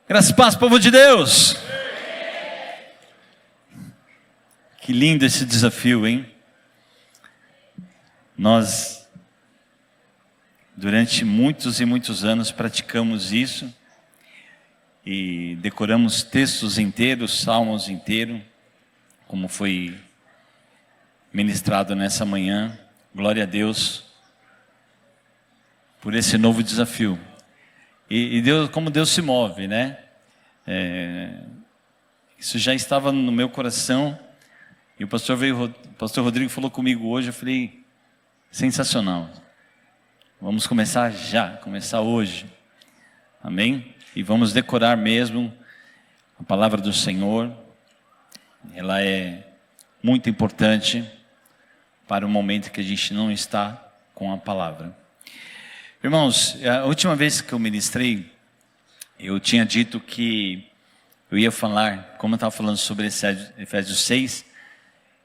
Graças e paz, povo de Deus. Que lindo esse desafio, hein? Nós, durante muitos e muitos anos, praticamos isso e decoramos textos inteiros, salmos inteiros, como foi ministrado nessa manhã. Glória a Deus por esse novo desafio. E Deus, como Deus se move, né? Isso já estava no meu coração. E o pastor Rodrigo falou comigo hoje. Eu falei, sensacional. Vamos começar já, começar hoje. Amém? E vamos decorar mesmo a palavra do Senhor. Ela é muito importante para o momento que a gente não está com a palavra. Irmãos, a última vez que eu ministrei, eu tinha dito que eu ia falar, como eu estava falando sobre Efésios 6,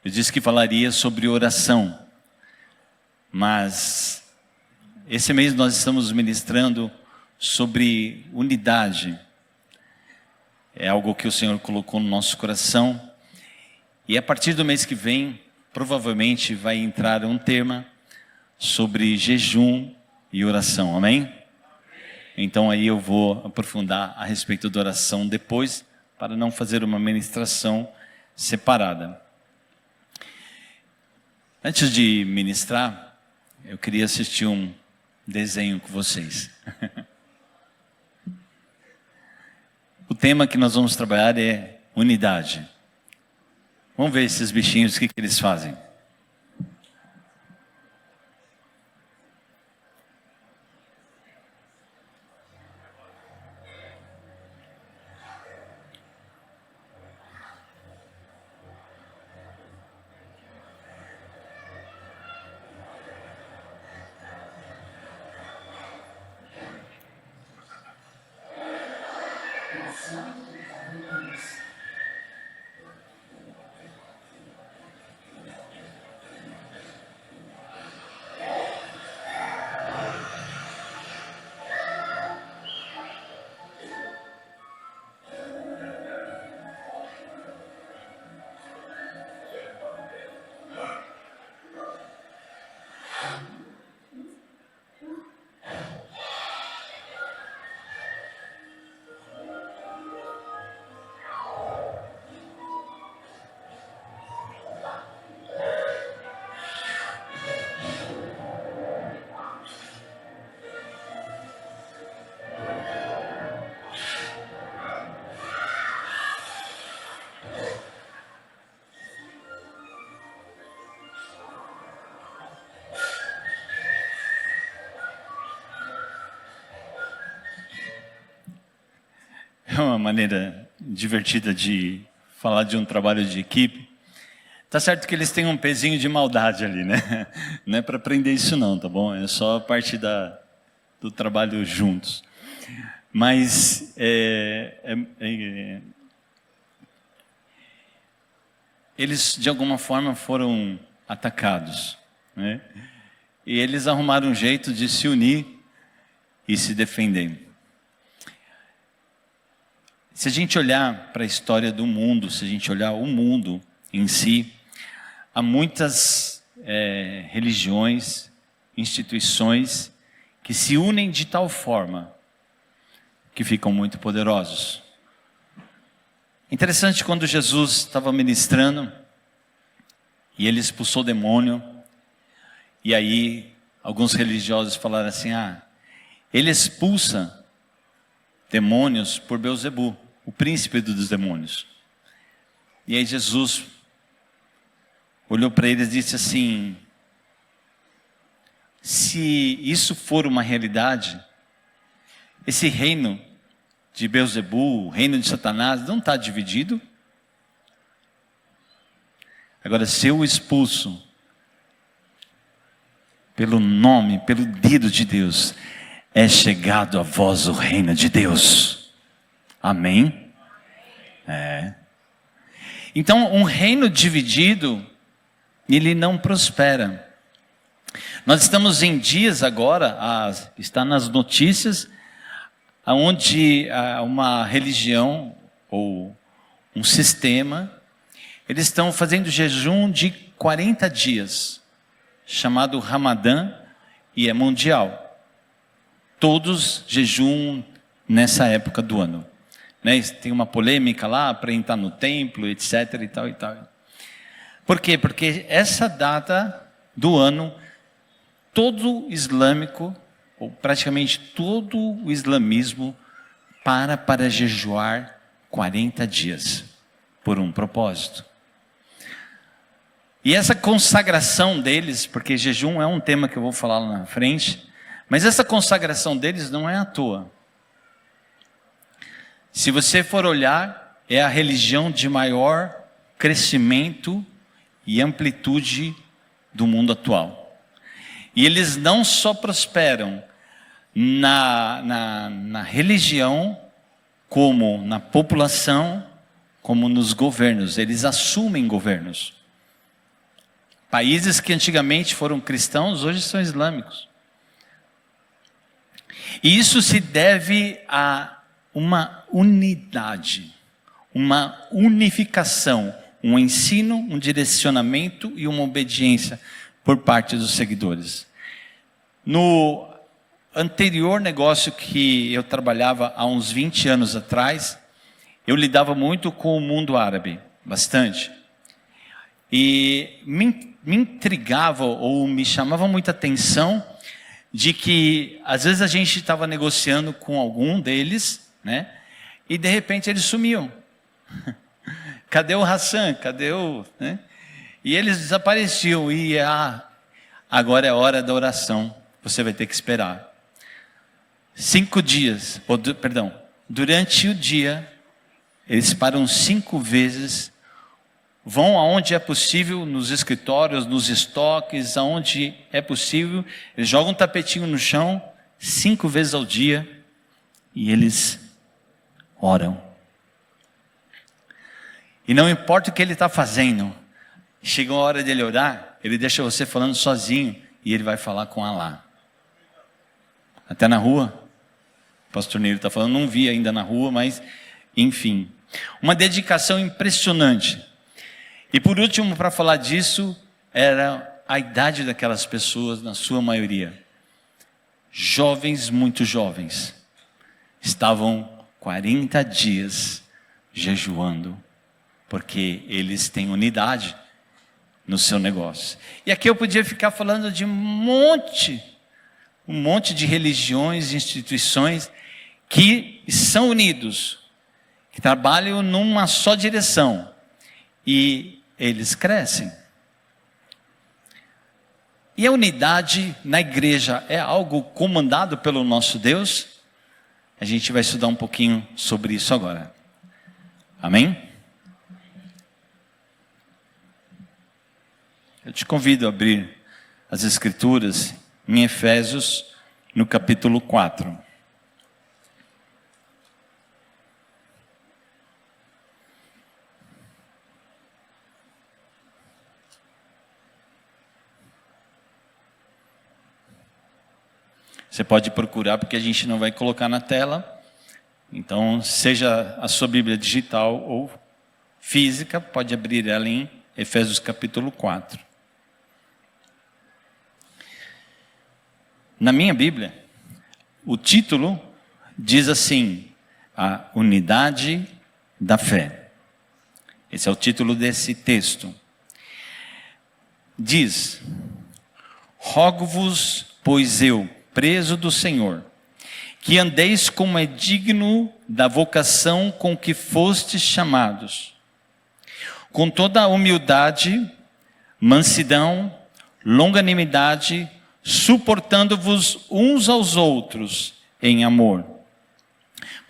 eu disse que falaria sobre oração. Mas esse mês nós estamos ministrando sobre unidade. É algo que o Senhor colocou no nosso coração. E a partir do mês que vem, provavelmente vai entrar um tema sobre jejum e oração, amém? Então aí eu vou aprofundar a respeito da oração depois, para não fazer uma ministração separada. Antes de ministrar, eu queria assistir um desenho com vocês. O tema que nós vamos trabalhar é unidade. Vamos ver esses bichinhos, o que eles fazem. É uma maneira divertida de falar de um trabalho de equipe. Tá certo que eles têm um pezinho de maldade ali, né? Não é para aprender isso não, tá bom? É só parte do trabalho juntos. Mas eles de alguma forma foram atacados, né? E eles arrumaram um jeito de se unir e se defender. Se a gente olhar para a história do mundo, se a gente olhar o mundo em si, há muitas religiões, instituições que se unem de tal forma que ficam muito poderosos. Interessante, quando Jesus estava ministrando e ele expulsou o demônio, e aí alguns religiosos falaram assim, ele expulsa demônios por Beelzebu, o príncipe dos demônios. E aí Jesus olhou para eles e disse assim, se isso for uma realidade, esse reino de Beelzebu, o reino de Satanás, não está dividido. Agora, se eu expulso pelo nome, pelo dedo de Deus, é chegado a vós o reino de Deus. Amém? Então, um reino dividido, ele não prospera. Nós estamos em dias agora, está nas notícias, onde uma religião ou um sistema, eles estão fazendo jejum de 40 dias, chamado Ramadã, e é mundial. Todos jejum nessa época do ano. Né? Tem uma polêmica lá para entrar no templo, etc. e tal e tal. Por quê? Porque essa data do ano, todo islâmico, ou praticamente todo o islamismo, para jejuar 40 dias, por um propósito. E essa consagração deles, porque jejum é um tema que eu vou falar lá na frente, mas essa consagração deles não é à toa. Se você for olhar, é a religião de maior crescimento e amplitude do mundo atual. E eles não só prosperam na religião, como na população, como nos governos. Eles assumem governos. Países que antigamente foram cristãos, hoje são islâmicos. E isso se deve a uma unidade, uma unificação, um ensino, um direcionamento e uma obediência por parte dos seguidores. No anterior negócio que eu trabalhava há uns 20 anos atrás, eu lidava muito com o mundo árabe, bastante. E me intrigava ou me chamava muita atenção de que às vezes a gente estava negociando com algum deles, né? E de repente eles sumiam. Cadê o Hassan? Cadê o... Né? E eles desapareciam. E agora é hora da oração. Você vai ter que esperar. 5 dias, durante o dia, eles param 5 vezes, vão aonde é possível, nos escritórios, nos estoques, aonde é possível, eles jogam um tapetinho no chão, 5 vezes ao dia, e eles oram. E não importa o que ele está fazendo, chega a hora dele orar, ele deixa você falando sozinho, e ele vai falar com Allah. Até na rua, o pastor Neiro está falando, não vi ainda na rua, mas enfim. Uma dedicação impressionante. E por último, para falar disso, era a idade daquelas pessoas, na sua maioria. Jovens, muito jovens. Estavam 40 dias jejuando, porque eles têm unidade no seu negócio. E aqui eu podia ficar falando de um monte de religiões, instituições que são unidos, que trabalham numa só direção e eles crescem. E a unidade na igreja é algo comandado pelo nosso Deus? A gente vai estudar um pouquinho sobre isso agora. Amém? Eu te convido a abrir as Escrituras em Efésios, no capítulo 4. Você pode procurar, porque a gente não vai colocar na tela. Então, seja a sua Bíblia digital ou física, pode abrir ela em Efésios capítulo 4. Na minha Bíblia, o título diz assim: a unidade da fé. Esse é o título desse texto. Diz: rogo-vos, pois eu, preso do Senhor, que andeis como é digno da vocação com que fostes chamados, com toda a humildade, mansidão, longanimidade, suportando-vos uns aos outros em amor,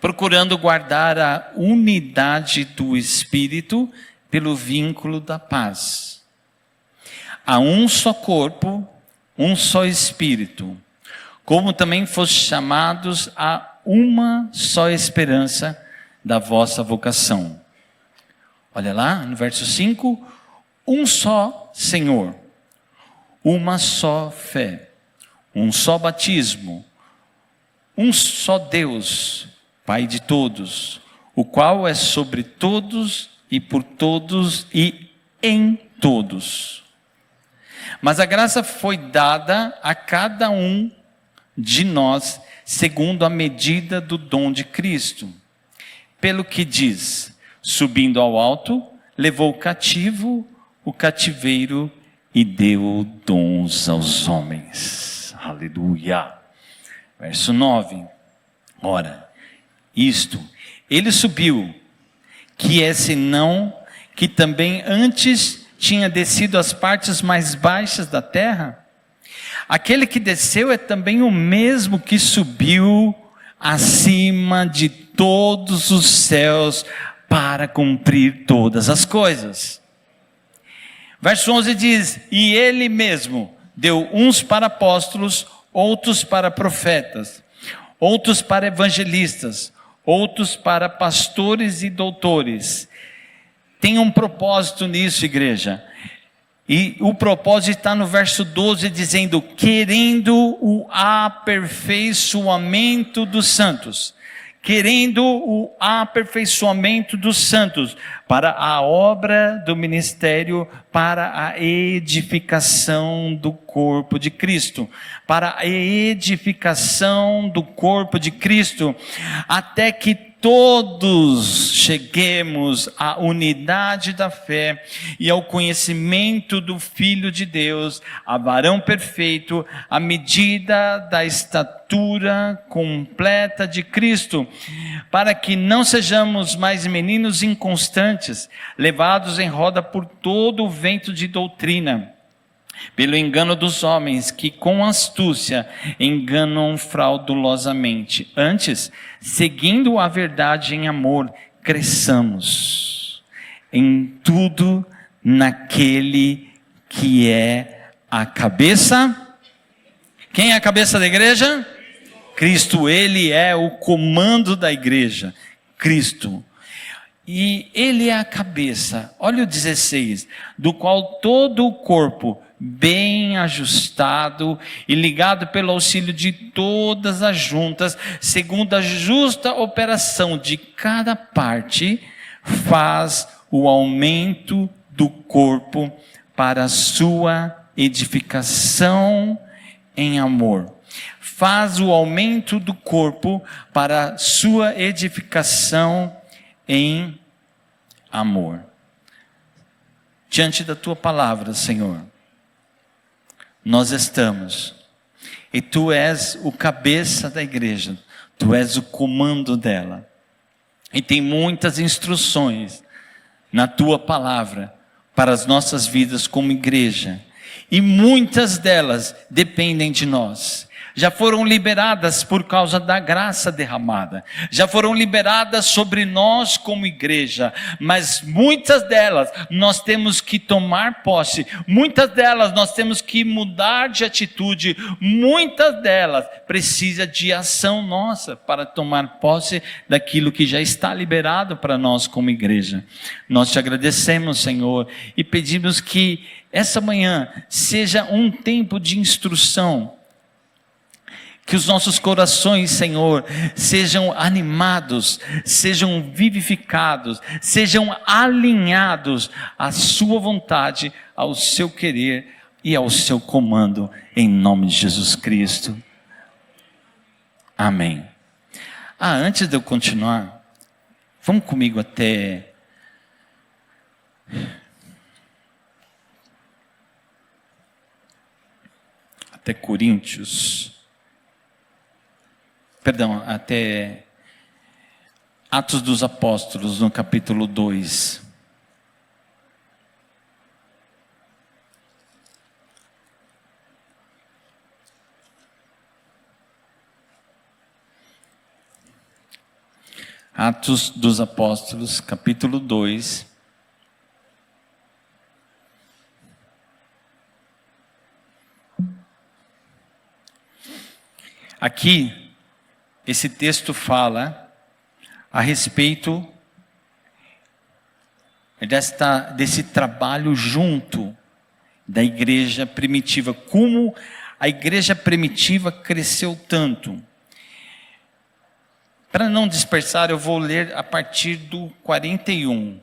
procurando guardar a unidade do Espírito pelo vínculo da paz. Há um só corpo, um só Espírito, como também fostes chamados a uma só esperança da vossa vocação. Olha lá, no verso 5, um só Senhor, uma só fé, um só batismo, um só Deus, Pai de todos, o qual é sobre todos e por todos e em todos. Mas a graça foi dada a cada um de nós, segundo a medida do dom de Cristo. Pelo que diz, subindo ao alto, levou cativo o cativeiro e deu dons aos homens. Aleluia. Verso 9. Ora, isto, ele subiu, que é senão que também antes tinha descido às partes mais baixas da terra? Aquele que desceu é também o mesmo que subiu acima de todos os céus para cumprir todas as coisas. Verso 11 diz, e ele mesmo deu uns para apóstolos, outros para profetas, outros para evangelistas, outros para pastores e doutores. Tem um propósito nisso, igreja. E o propósito está no verso 12, dizendo, querendo o aperfeiçoamento dos santos. Querendo o aperfeiçoamento dos santos, para a obra do ministério, para a edificação do corpo de Cristo. Para a edificação do corpo de Cristo, até que todos cheguemos à unidade da fé e ao conhecimento do Filho de Deus, a varão perfeito, à medida da estatura completa de Cristo, para que não sejamos mais meninos inconstantes, levados em roda por todo o vento de doutrina, pelo engano dos homens que com astúcia enganam fraudulosamente. Antes, seguindo a verdade em amor, cresçamos em tudo naquele que é a cabeça. Quem é a cabeça da igreja? Cristo. Ele é o comando da igreja. Cristo. E ele é a cabeça. Olha o 16. Do qual todo o corpo, bem ajustado e ligado pelo auxílio de todas as juntas, segundo a justa operação de cada parte, faz o aumento do corpo para a sua edificação em amor. Faz o aumento do corpo para a sua edificação em amor. Diante da tua palavra, Senhor, nós estamos, e tu és o cabeça da igreja, tu és o comando dela, e tem muitas instruções na tua palavra para as nossas vidas como igreja, e muitas delas dependem de nós. Já foram liberadas por causa da graça derramada, já foram liberadas sobre nós como igreja, mas muitas delas nós temos que tomar posse, muitas delas nós temos que mudar de atitude, muitas delas precisam de ação nossa para tomar posse daquilo que já está liberado para nós como igreja. Nós te agradecemos, Senhor, e pedimos que essa manhã seja um tempo de instrução, que os nossos corações, Senhor, sejam animados, sejam vivificados, sejam alinhados à sua vontade, ao seu querer e ao seu comando, em nome de Jesus Cristo. Amém. Antes de eu continuar, vamos comigo até Coríntios. Perdão, até Atos dos Apóstolos, no capítulo 2. Atos dos Apóstolos, capítulo 2. Aqui, esse texto fala a respeito desse trabalho junto da igreja primitiva, como a igreja primitiva cresceu tanto. Para não dispersar, eu vou ler a partir do 41.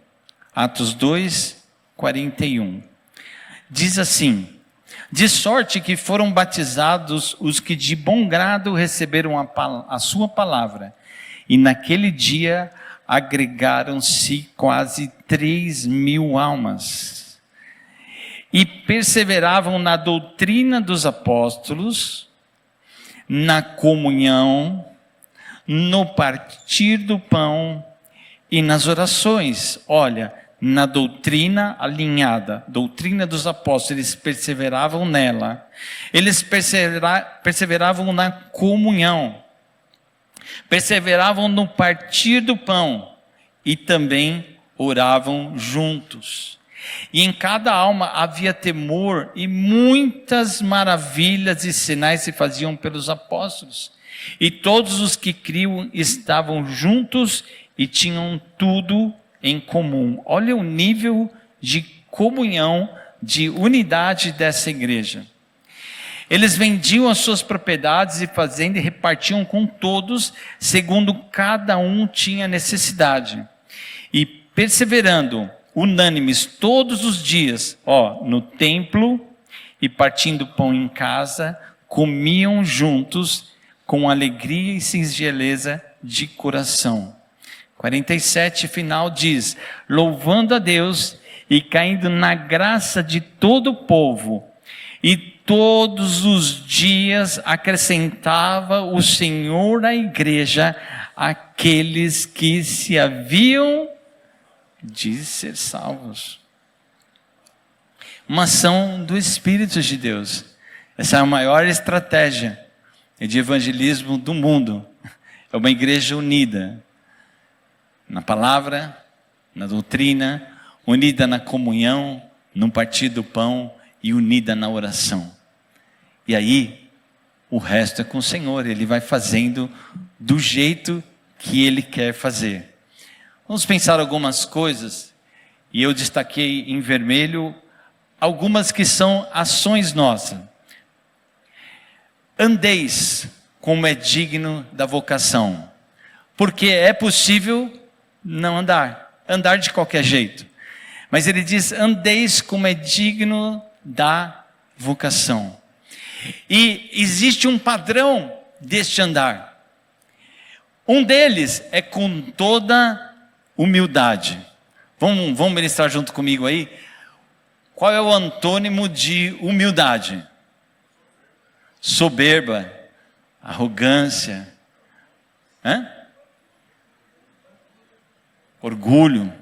Atos 2, 41. Diz assim: de sorte que foram batizados os que de bom grado receberam a sua palavra, e naquele dia agregaram-se quase 3.000 almas, e perseveravam na doutrina dos apóstolos, na comunhão, no partir do pão e nas orações. Olha, na doutrina alinhada, doutrina dos apóstolos, eles perseveravam nela. Eles perseveravam na comunhão, perseveravam no partir do pão e também oravam juntos. E em cada alma havia temor, e muitas maravilhas e sinais se faziam pelos apóstolos. E todos os que criam estavam juntos e tinham tudo em comum. Olha o nível de comunhão, de unidade dessa igreja. Eles vendiam as suas propriedades e fazendas e repartiam com todos, segundo cada um tinha necessidade. E perseverando, unânimes todos os dias, no templo e partindo pão em casa, comiam juntos com alegria e singeleza de coração. 47, final diz: louvando a Deus e caindo na graça de todo o povo, e todos os dias acrescentava o Senhor à igreja aqueles que se haviam de ser salvos. Uma ação do Espírito de Deus. Essa é a maior estratégia de evangelismo do mundo. É uma igreja unida na palavra, na doutrina, unida na comunhão, no partir do pão e unida na oração. E aí, o resto é com o Senhor, Ele vai fazendo do jeito que Ele quer fazer. Vamos pensar algumas coisas, e eu destaquei em vermelho algumas que são ações nossas. Andeis como é digno da vocação, porque é possível não andar de qualquer jeito, mas ele diz: andeis como é digno da vocação. E existe um padrão deste andar. Um deles é com toda humildade. Vamos ministrar junto comigo aí? Qual é o antônimo de humildade? Soberba, arrogância, orgulho.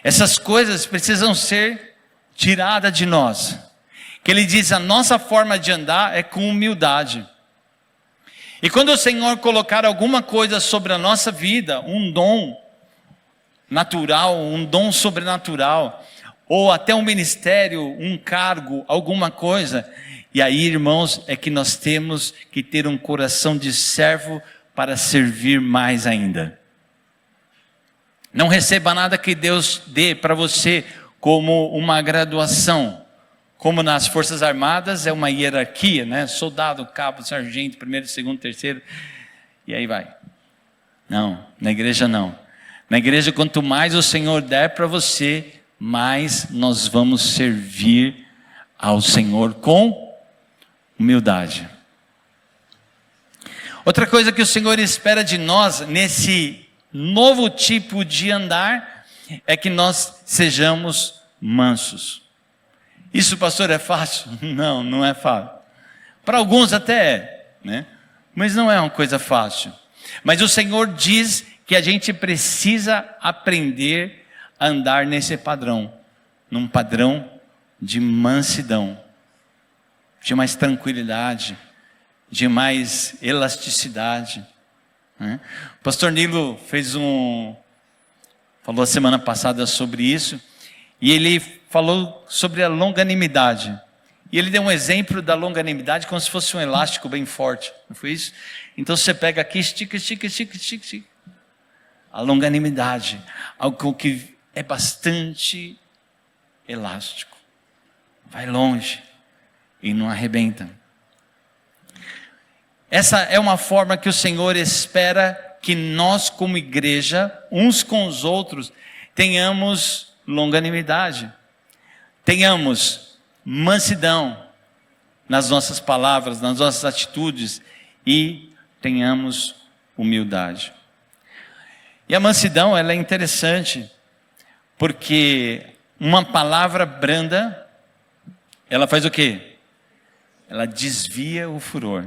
Essas coisas precisam ser tiradas de nós. Que ele diz: a nossa forma de andar é com humildade. E quando o Senhor colocar alguma coisa sobre a nossa vida, um dom natural, um dom sobrenatural, ou até um ministério, um cargo, alguma coisa, e aí, irmãos, é que nós temos que ter um coração de servo para servir mais ainda. Não receba nada que Deus dê para você como uma graduação. Como nas Forças Armadas é uma hierarquia, né? Soldado, cabo, sargento, primeiro, segundo, terceiro, e aí vai. Não, na igreja não. Na igreja, quanto mais o Senhor der para você, mais nós vamos servir ao Senhor com humildade. Outra coisa que o Senhor espera de nós nesse novo tipo de andar é que nós sejamos mansos. Isso, pastor, é fácil? Não, não é fácil. Para alguns até é, né? Mas não é uma coisa fácil. Mas o Senhor diz que a gente precisa aprender a andar nesse padrão, num padrão de mansidão, de mais tranquilidade, de mais elasticidade, né? O pastor Nilo falou a semana passada sobre isso, e ele falou sobre a longanimidade, e ele deu um exemplo da longanimidade como se fosse um elástico bem forte, não foi isso? Então você pega aqui, estica, estica, estica, estica, estica. A longanimidade, algo que é bastante elástico, vai longe e não arrebenta. Essa é uma forma que o Senhor espera que nós como igreja, uns com os outros, tenhamos longanimidade, tenhamos mansidão nas nossas palavras, nas nossas atitudes e tenhamos humildade. E a mansidão, ela é interessante, porque uma palavra branda, ela faz o quê? Ela desvia o furor.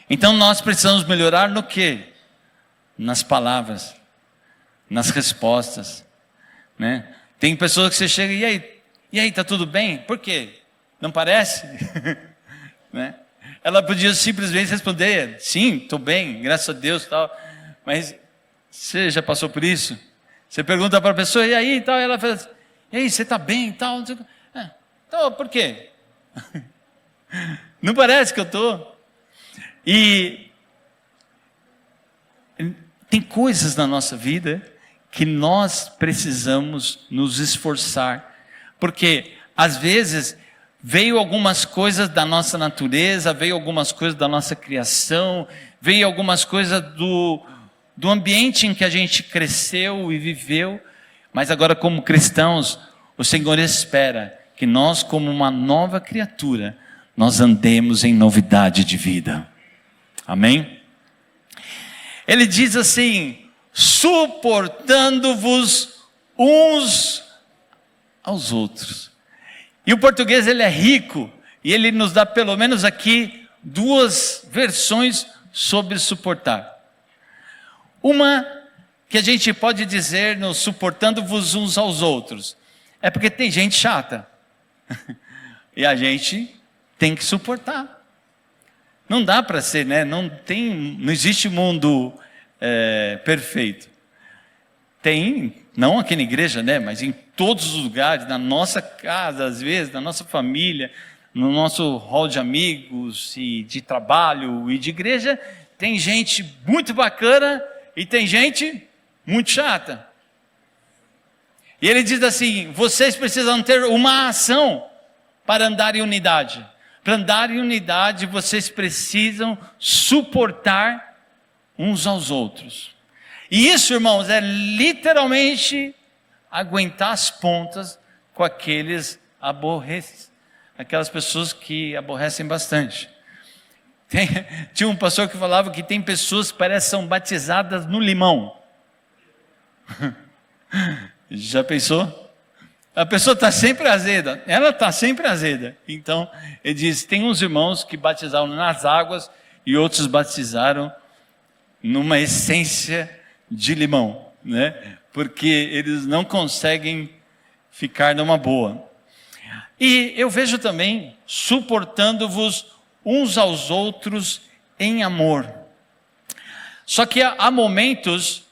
Então nós precisamos melhorar no quê? Nas palavras, nas respostas, né? Tem pessoas que você chega, e aí, tá tudo bem? Por quê? Não parece? Né? Ela podia simplesmente responder, sim, estou bem, graças a Deus, tal. Mas você já passou por isso? Você pergunta para a pessoa, e aí, tal, e ela fala, e aí, você está bem, tal? Então, por quê? Não parece que eu estou. E tem coisas na nossa vida que nós precisamos nos esforçar, porque às vezes veio algumas coisas da nossa natureza, veio algumas coisas da nossa criação, veio algumas coisas do ambiente em que a gente cresceu e viveu, mas agora como cristãos, o Senhor espera que nós como uma nova criatura, nós andemos em novidade de vida. Amém? Ele diz assim, suportando-vos uns aos outros. E o português ele é rico, e ele nos dá pelo menos aqui duas versões sobre suportar. Uma que a gente pode dizer no suportando-vos uns aos outros, é porque tem gente chata, e a gente tem que suportar. Não dá para ser, né? Não existe mundo perfeito. Tem, não aqui na igreja, né? Mas em todos os lugares, na nossa casa, às vezes, na nossa família, no nosso hall de amigos e de trabalho e de igreja, tem gente muito bacana e tem gente muito chata. E ele diz assim, vocês precisam ter uma ação para andar em unidade. Para andar em unidade, vocês precisam suportar uns aos outros. E isso, irmãos, é literalmente aguentar as pontas com aquelas pessoas que aborrecem bastante. Tinha um pastor que falava que tem pessoas que parecem que são batizadas no limão. Já pensou? A pessoa está sempre azeda, ela está sempre azeda. Então, ele diz, tem uns irmãos que batizaram nas águas e outros batizaram numa essência de limão, né? Porque eles não conseguem ficar numa boa. E eu vejo também, suportando-vos uns aos outros em amor. Só que há momentos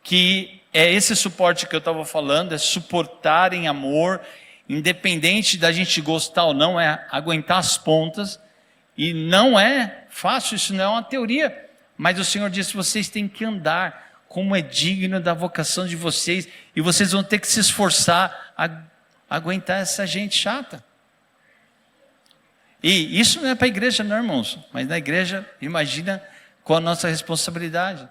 que é esse suporte que eu estava falando, é suportar em amor, independente da gente gostar ou não, é aguentar as pontas, e não é fácil, isso não é uma teoria, mas o Senhor disse, vocês têm que andar como é digno da vocação de vocês, e vocês vão ter que se esforçar a aguentar essa gente chata. E isso não é para a igreja não, irmãos, mas na igreja, imagina com a nossa responsabilidade.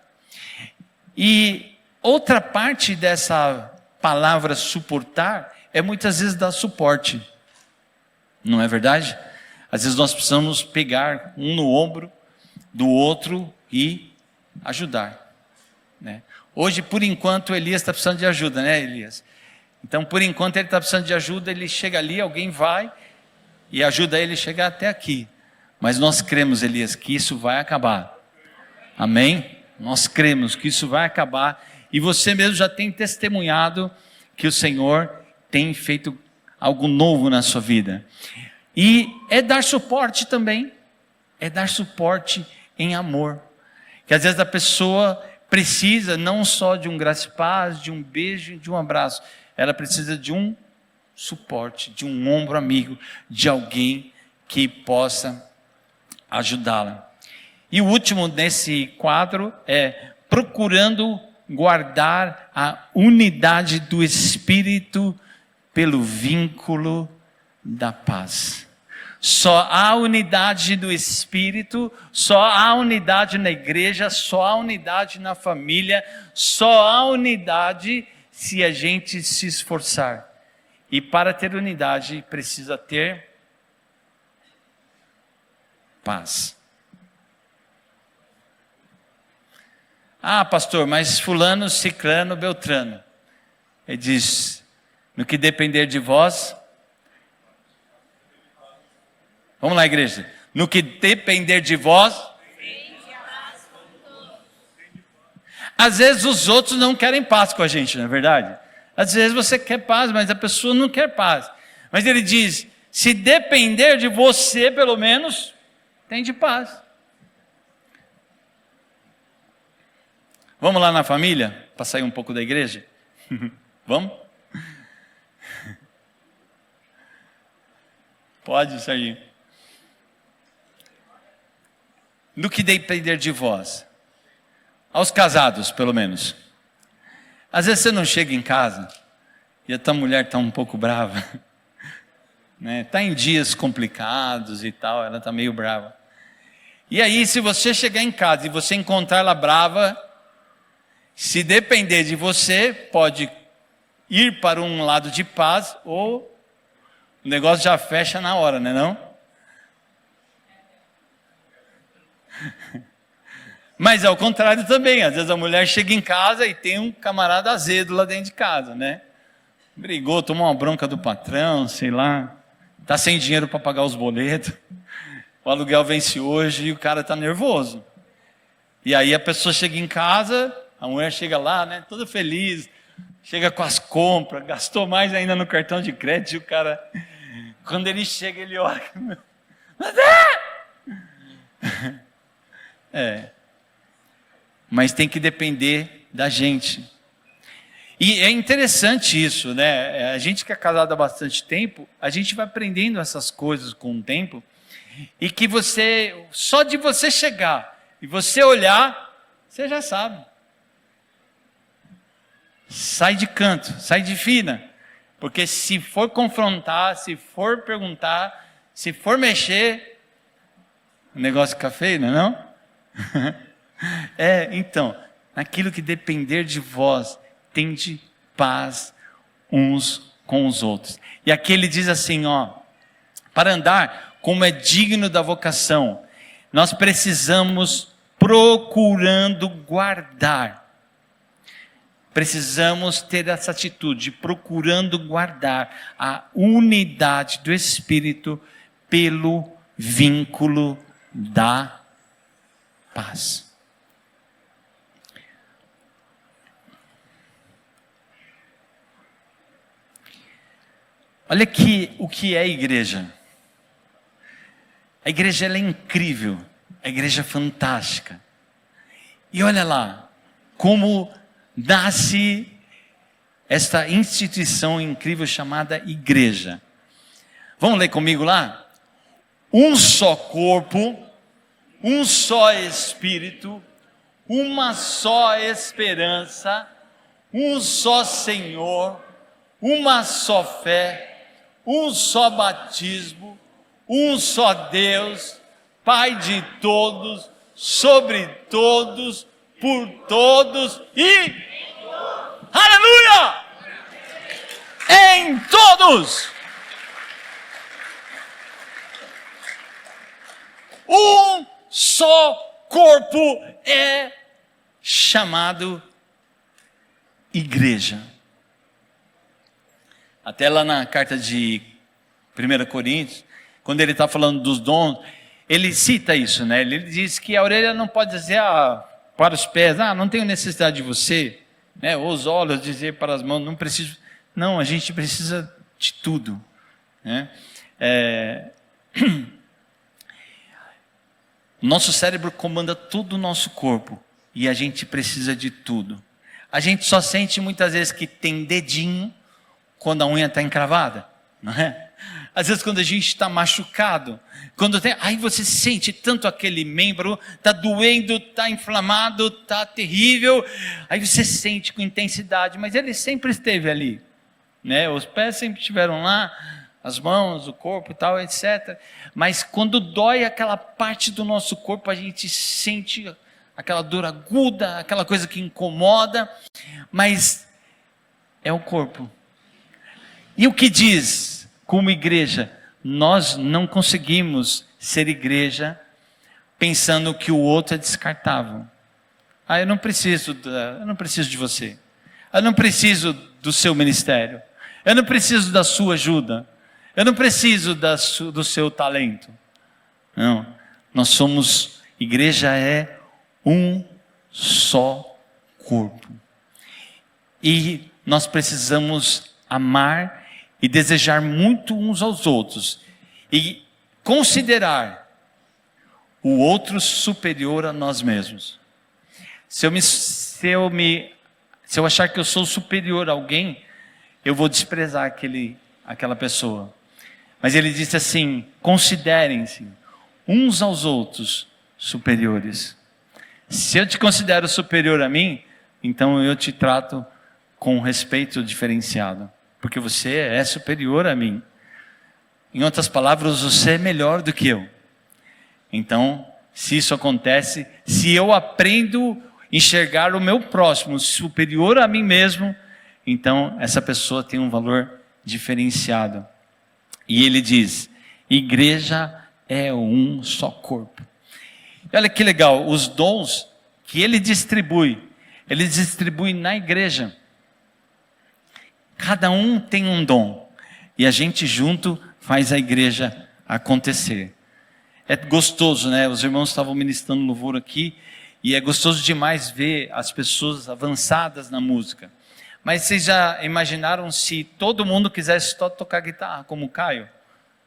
E outra parte dessa palavra suportar é muitas vezes dar suporte, não é verdade? Às vezes nós precisamos pegar um no ombro do outro e ajudar, né? Hoje, por enquanto, Elias está precisando de ajuda, né, Elias? Então, por enquanto, ele está precisando de ajuda, ele chega ali, alguém vai e ajuda ele a chegar até aqui. Mas nós cremos, Elias, que isso vai acabar. Amém? Nós cremos que isso vai acabar. E você mesmo já tem testemunhado que o Senhor tem feito algo novo na sua vida. E é dar suporte também. É dar suporte em amor. Que às vezes a pessoa precisa não só de um graça e paz, de um beijo, de um abraço. Ela precisa de um suporte, de um ombro amigo, de alguém que possa ajudá-la. E o último nesse quadro é procurando guardar a unidade do Espírito pelo vínculo da paz. Só há unidade no Espírito, só há unidade na igreja, só há unidade na família, só há unidade se a gente se esforçar. E para ter unidade precisa ter paz. Ah, pastor, mas fulano, ciclano, beltrano. Ele diz, no que depender de vós... Vamos lá, igreja. No que depender de vós... Às vezes os outros não querem paz com a gente, não é verdade? Às vezes você quer paz, mas a pessoa não quer paz. Mas ele diz, se depender de você, pelo menos, tem de paz. Vamos lá na família, para sair um pouco da igreja? Vamos? Pode sair. No que depender de vós, aos casados, pelo menos. Às vezes você não chega em casa e a tua mulher está um pouco brava, né? Está em dias complicados e tal, ela está meio brava. E aí, se você chegar em casa e você encontrar ela brava, se depender de você, pode ir para um lado de paz ou o negócio já fecha na hora, né não? Mas ao contrário também, às vezes a mulher chega em casa e tem um camarada azedo lá dentro de casa, né? Brigou, tomou uma bronca do patrão, sei lá, está sem dinheiro para pagar os boletos, o aluguel vence hoje e o cara está nervoso. E aí a pessoa chega em casa, a mulher chega lá, né, toda feliz, chega com as compras, gastou mais ainda no cartão de crédito, e o cara, quando ele chega, ele olha, mas tem que depender da gente. E é interessante isso, né? A gente que é casado há bastante tempo, a gente vai aprendendo essas coisas com o tempo, e que você, só de você chegar e você olhar, você já sabe. Sai de canto, sai de fina, porque se for confrontar, se for perguntar, se for mexer, o negócio fica feio, não é não? Então, naquilo que depender de vós, tende paz uns com os outros. E aqui ele diz assim, para andar como é digno da vocação, nós precisamos procurando guardar. Precisamos ter essa atitude, procurando guardar a unidade do Espírito pelo vínculo da paz. Olha aqui o que é a igreja. A igreja ela é incrível, a igreja é fantástica. E olha lá, como nasce esta instituição incrível chamada igreja. Vamos ler comigo lá? Um só corpo, um só Espírito, uma só esperança, um só Senhor, uma só fé, um só batismo, um só Deus, Pai de todos, sobre todos, por todos e... Aleluia! Em todos! Um só corpo é chamado igreja. Até lá na carta de 1 Coríntios, quando ele está falando dos dons, ele cita isso, né? Ele diz que a orelha não pode dizer para os pés, não tenho necessidade de você, né? Ou os olhos dizer para as mãos, não preciso. Não, a gente precisa de tudo, né? Nosso cérebro comanda todo o nosso corpo e a gente precisa de tudo. A gente só sente muitas vezes que tem dedinho quando a unha está encravada, não é? Às vezes quando a gente está machucado, aí você sente tanto aquele membro, está doendo, está inflamado, está terrível, aí você sente com intensidade, mas ele sempre esteve ali, né? Os pés sempre estiveram lá, as mãos, o corpo e tal, etc. Mas quando dói aquela parte do nosso corpo, a gente sente aquela dor aguda, aquela coisa que incomoda, mas é o corpo. E o que diz, como igreja, nós não conseguimos ser igreja pensando que o outro é descartável. Eu não preciso de você. Eu não preciso do seu ministério. Eu não preciso da sua ajuda. Eu não preciso do seu talento. Não. Nós somos, igreja é um só corpo. E nós precisamos amar e desejar muito uns aos outros. E considerar o outro superior a nós mesmos. Se eu achar que eu sou superior a alguém, eu vou desprezar aquela pessoa. Mas ele disse assim: considerem-se uns aos outros superiores. Se eu te considero superior a mim, então eu te trato com respeito diferenciado, porque você é superior a mim. Em outras palavras, você é melhor do que eu. Então, se isso acontece, se eu aprendo a enxergar o meu próximo superior a mim mesmo, então essa pessoa tem um valor diferenciado. E ele diz: igreja é um só corpo. E olha que legal, os dons que ele distribui na igreja. Cada um tem um dom, e a gente junto faz a igreja acontecer. É gostoso, né? Os irmãos estavam ministrando louvor aqui, e é gostoso demais ver as pessoas avançadas na música. Mas vocês já imaginaram se todo mundo quisesse só tocar guitarra, como o Caio?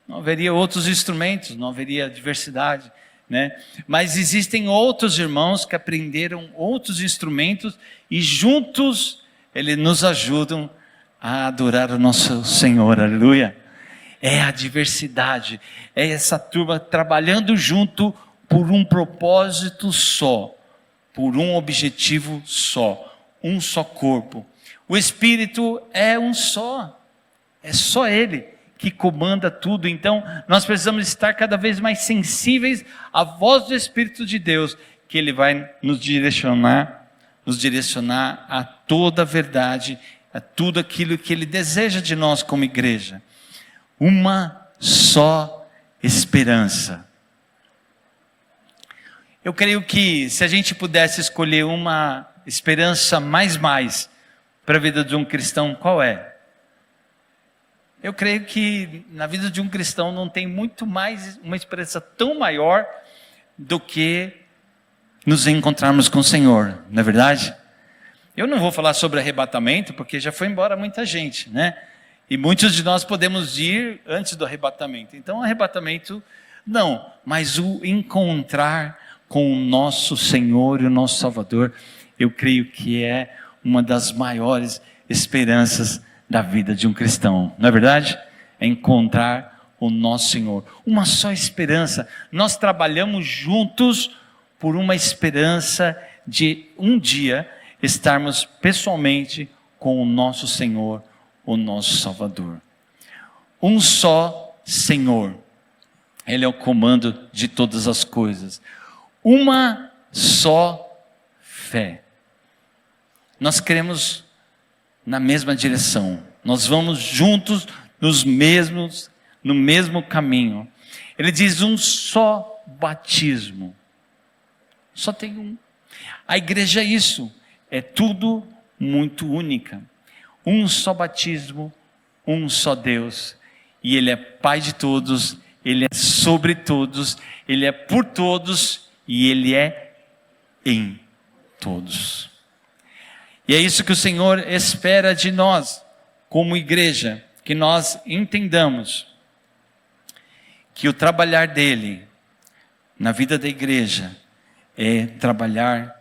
Não haveria outros instrumentos, não haveria diversidade, né? Mas existem outros irmãos que aprenderam outros instrumentos, e juntos eles nos ajudam a adorar o nosso Senhor, aleluia. É a diversidade, é essa turma trabalhando junto por um propósito só, por um objetivo só, um só corpo. O Espírito é um só, é só Ele que comanda tudo. Então nós precisamos estar cada vez mais sensíveis à voz do Espírito de Deus, que Ele vai nos direcionar a toda a verdade, a tudo aquilo que Ele deseja de nós como igreja. Uma só esperança. Eu creio que se a gente pudesse escolher uma esperança mais para a vida de um cristão, qual é? Eu creio que na vida de um cristão não tem muito mais, uma esperança tão maior do que nos encontrarmos com o Senhor, não é verdade? Eu não vou falar sobre arrebatamento, porque já foi embora muita gente, né? E muitos de nós podemos ir antes do arrebatamento. Então, arrebatamento, não. Mas o encontrar com o nosso Senhor e o nosso Salvador, eu creio que é uma das maiores esperanças da vida de um cristão. Não é verdade? É encontrar o nosso Senhor. Uma só esperança. Nós trabalhamos juntos por uma esperança de um dia estarmos pessoalmente com o nosso Senhor, o nosso Salvador. Um só Senhor. Ele é o comando de todas as coisas. Uma só fé. Nós queremos na mesma direção. Nós vamos juntos no mesmo caminho. Ele diz um só batismo. Só tem um. A igreja é isso. É tudo muito única. Um só batismo, um só Deus. E Ele é Pai de todos, Ele é sobre todos, Ele é por todos e Ele é em todos. E é isso que o Senhor espera de nós, como igreja, que nós entendamos que o trabalhar dEle na vida da igreja é trabalhar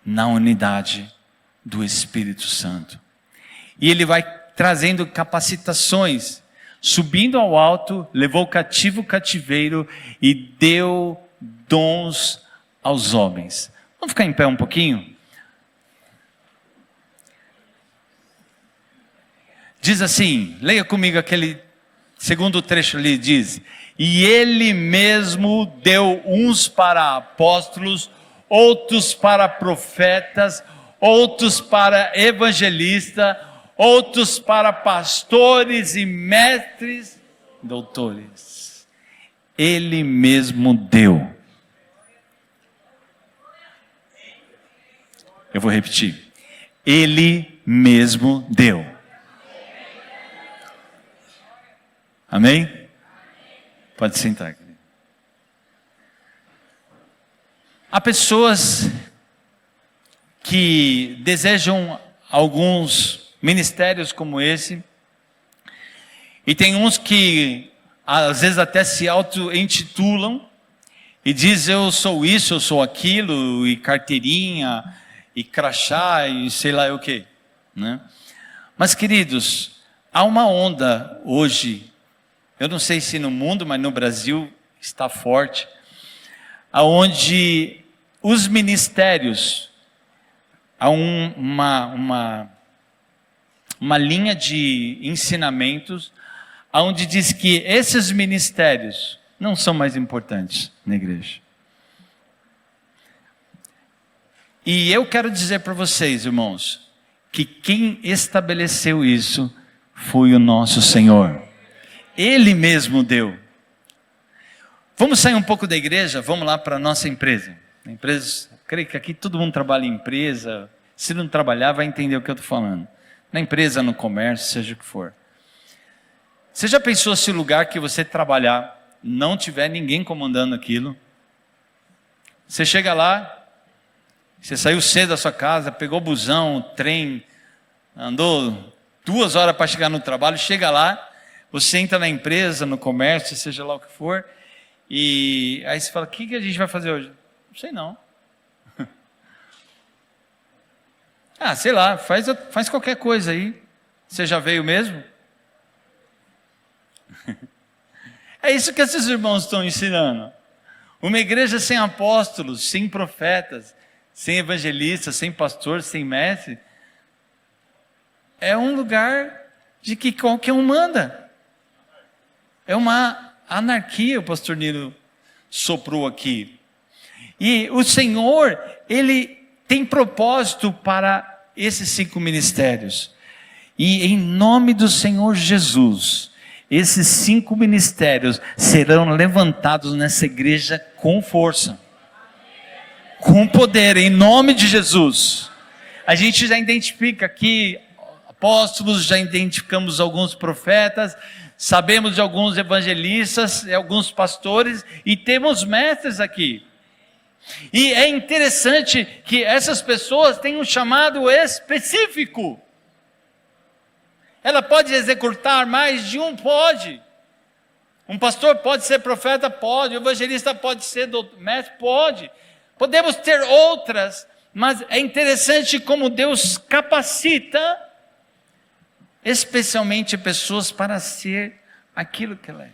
na unidade do Espírito Santo. E Ele vai trazendo capacitações, subindo ao alto, levou cativo o cativeiro e deu dons aos homens. Vamos ficar em pé um pouquinho? Diz assim, leia comigo aquele segundo trecho ali diz: e ele mesmo deu uns para apóstolos, outros para profetas, outros para evangelistas, outros para pastores e mestres, doutores. Ele mesmo deu. Eu vou repetir. Ele mesmo deu. Amém? Pode sentar. Há pessoas que desejam alguns ministérios como esse, e tem uns que às vezes até se auto-intitulam e dizem: eu sou isso, eu sou aquilo, e carteirinha, e crachá, e sei lá o que, né? Mas queridos, há uma onda hoje, eu não sei se no mundo, mas no Brasil está forte, aonde os ministérios, há uma linha de ensinamentos, onde diz que esses ministérios não são mais importantes na igreja. E eu quero dizer para vocês, irmãos, que quem estabeleceu isso foi o nosso Senhor. Ele mesmo deu. Vamos sair um pouco da igreja, vamos lá para a nossa empresa. A empresa, creio que aqui todo mundo trabalha em empresa. Se não trabalhar, vai entender o que eu estou falando. Na empresa, no comércio, seja o que for. Você já pensou se o lugar que você trabalhar não tiver ninguém comandando aquilo? Você chega lá, você saiu cedo da sua casa, pegou o busão, o trem, andou 2 horas para chegar no trabalho, chega lá, você entra na empresa, no comércio, seja lá o que for, e aí você fala: o que a gente vai fazer hoje? Não sei não. Sei lá, faz qualquer coisa aí. Você já veio mesmo? É isso que esses irmãos estão ensinando. Uma igreja sem apóstolos, sem profetas, sem evangelistas, sem pastor, sem mestre, é um lugar de que qualquer um manda. É uma anarquia, o pastor Nilo soprou aqui. E o Senhor, Ele tem propósito para esses 5 ministérios. E em nome do Senhor Jesus, esses 5 ministérios serão levantados nessa igreja com força, com poder, em nome de Jesus. A gente já identifica aqui apóstolos, já identificamos alguns profetas, sabemos de alguns evangelistas, alguns pastores, e temos mestres aqui. E é interessante que essas pessoas têm um chamado específico. Ela pode executar mais de um? Pode. Um pastor pode ser profeta? Pode. Um evangelista pode ser mestre? Pode. Podemos ter outras, mas é interessante como Deus capacita especialmente pessoas para ser aquilo que ela é.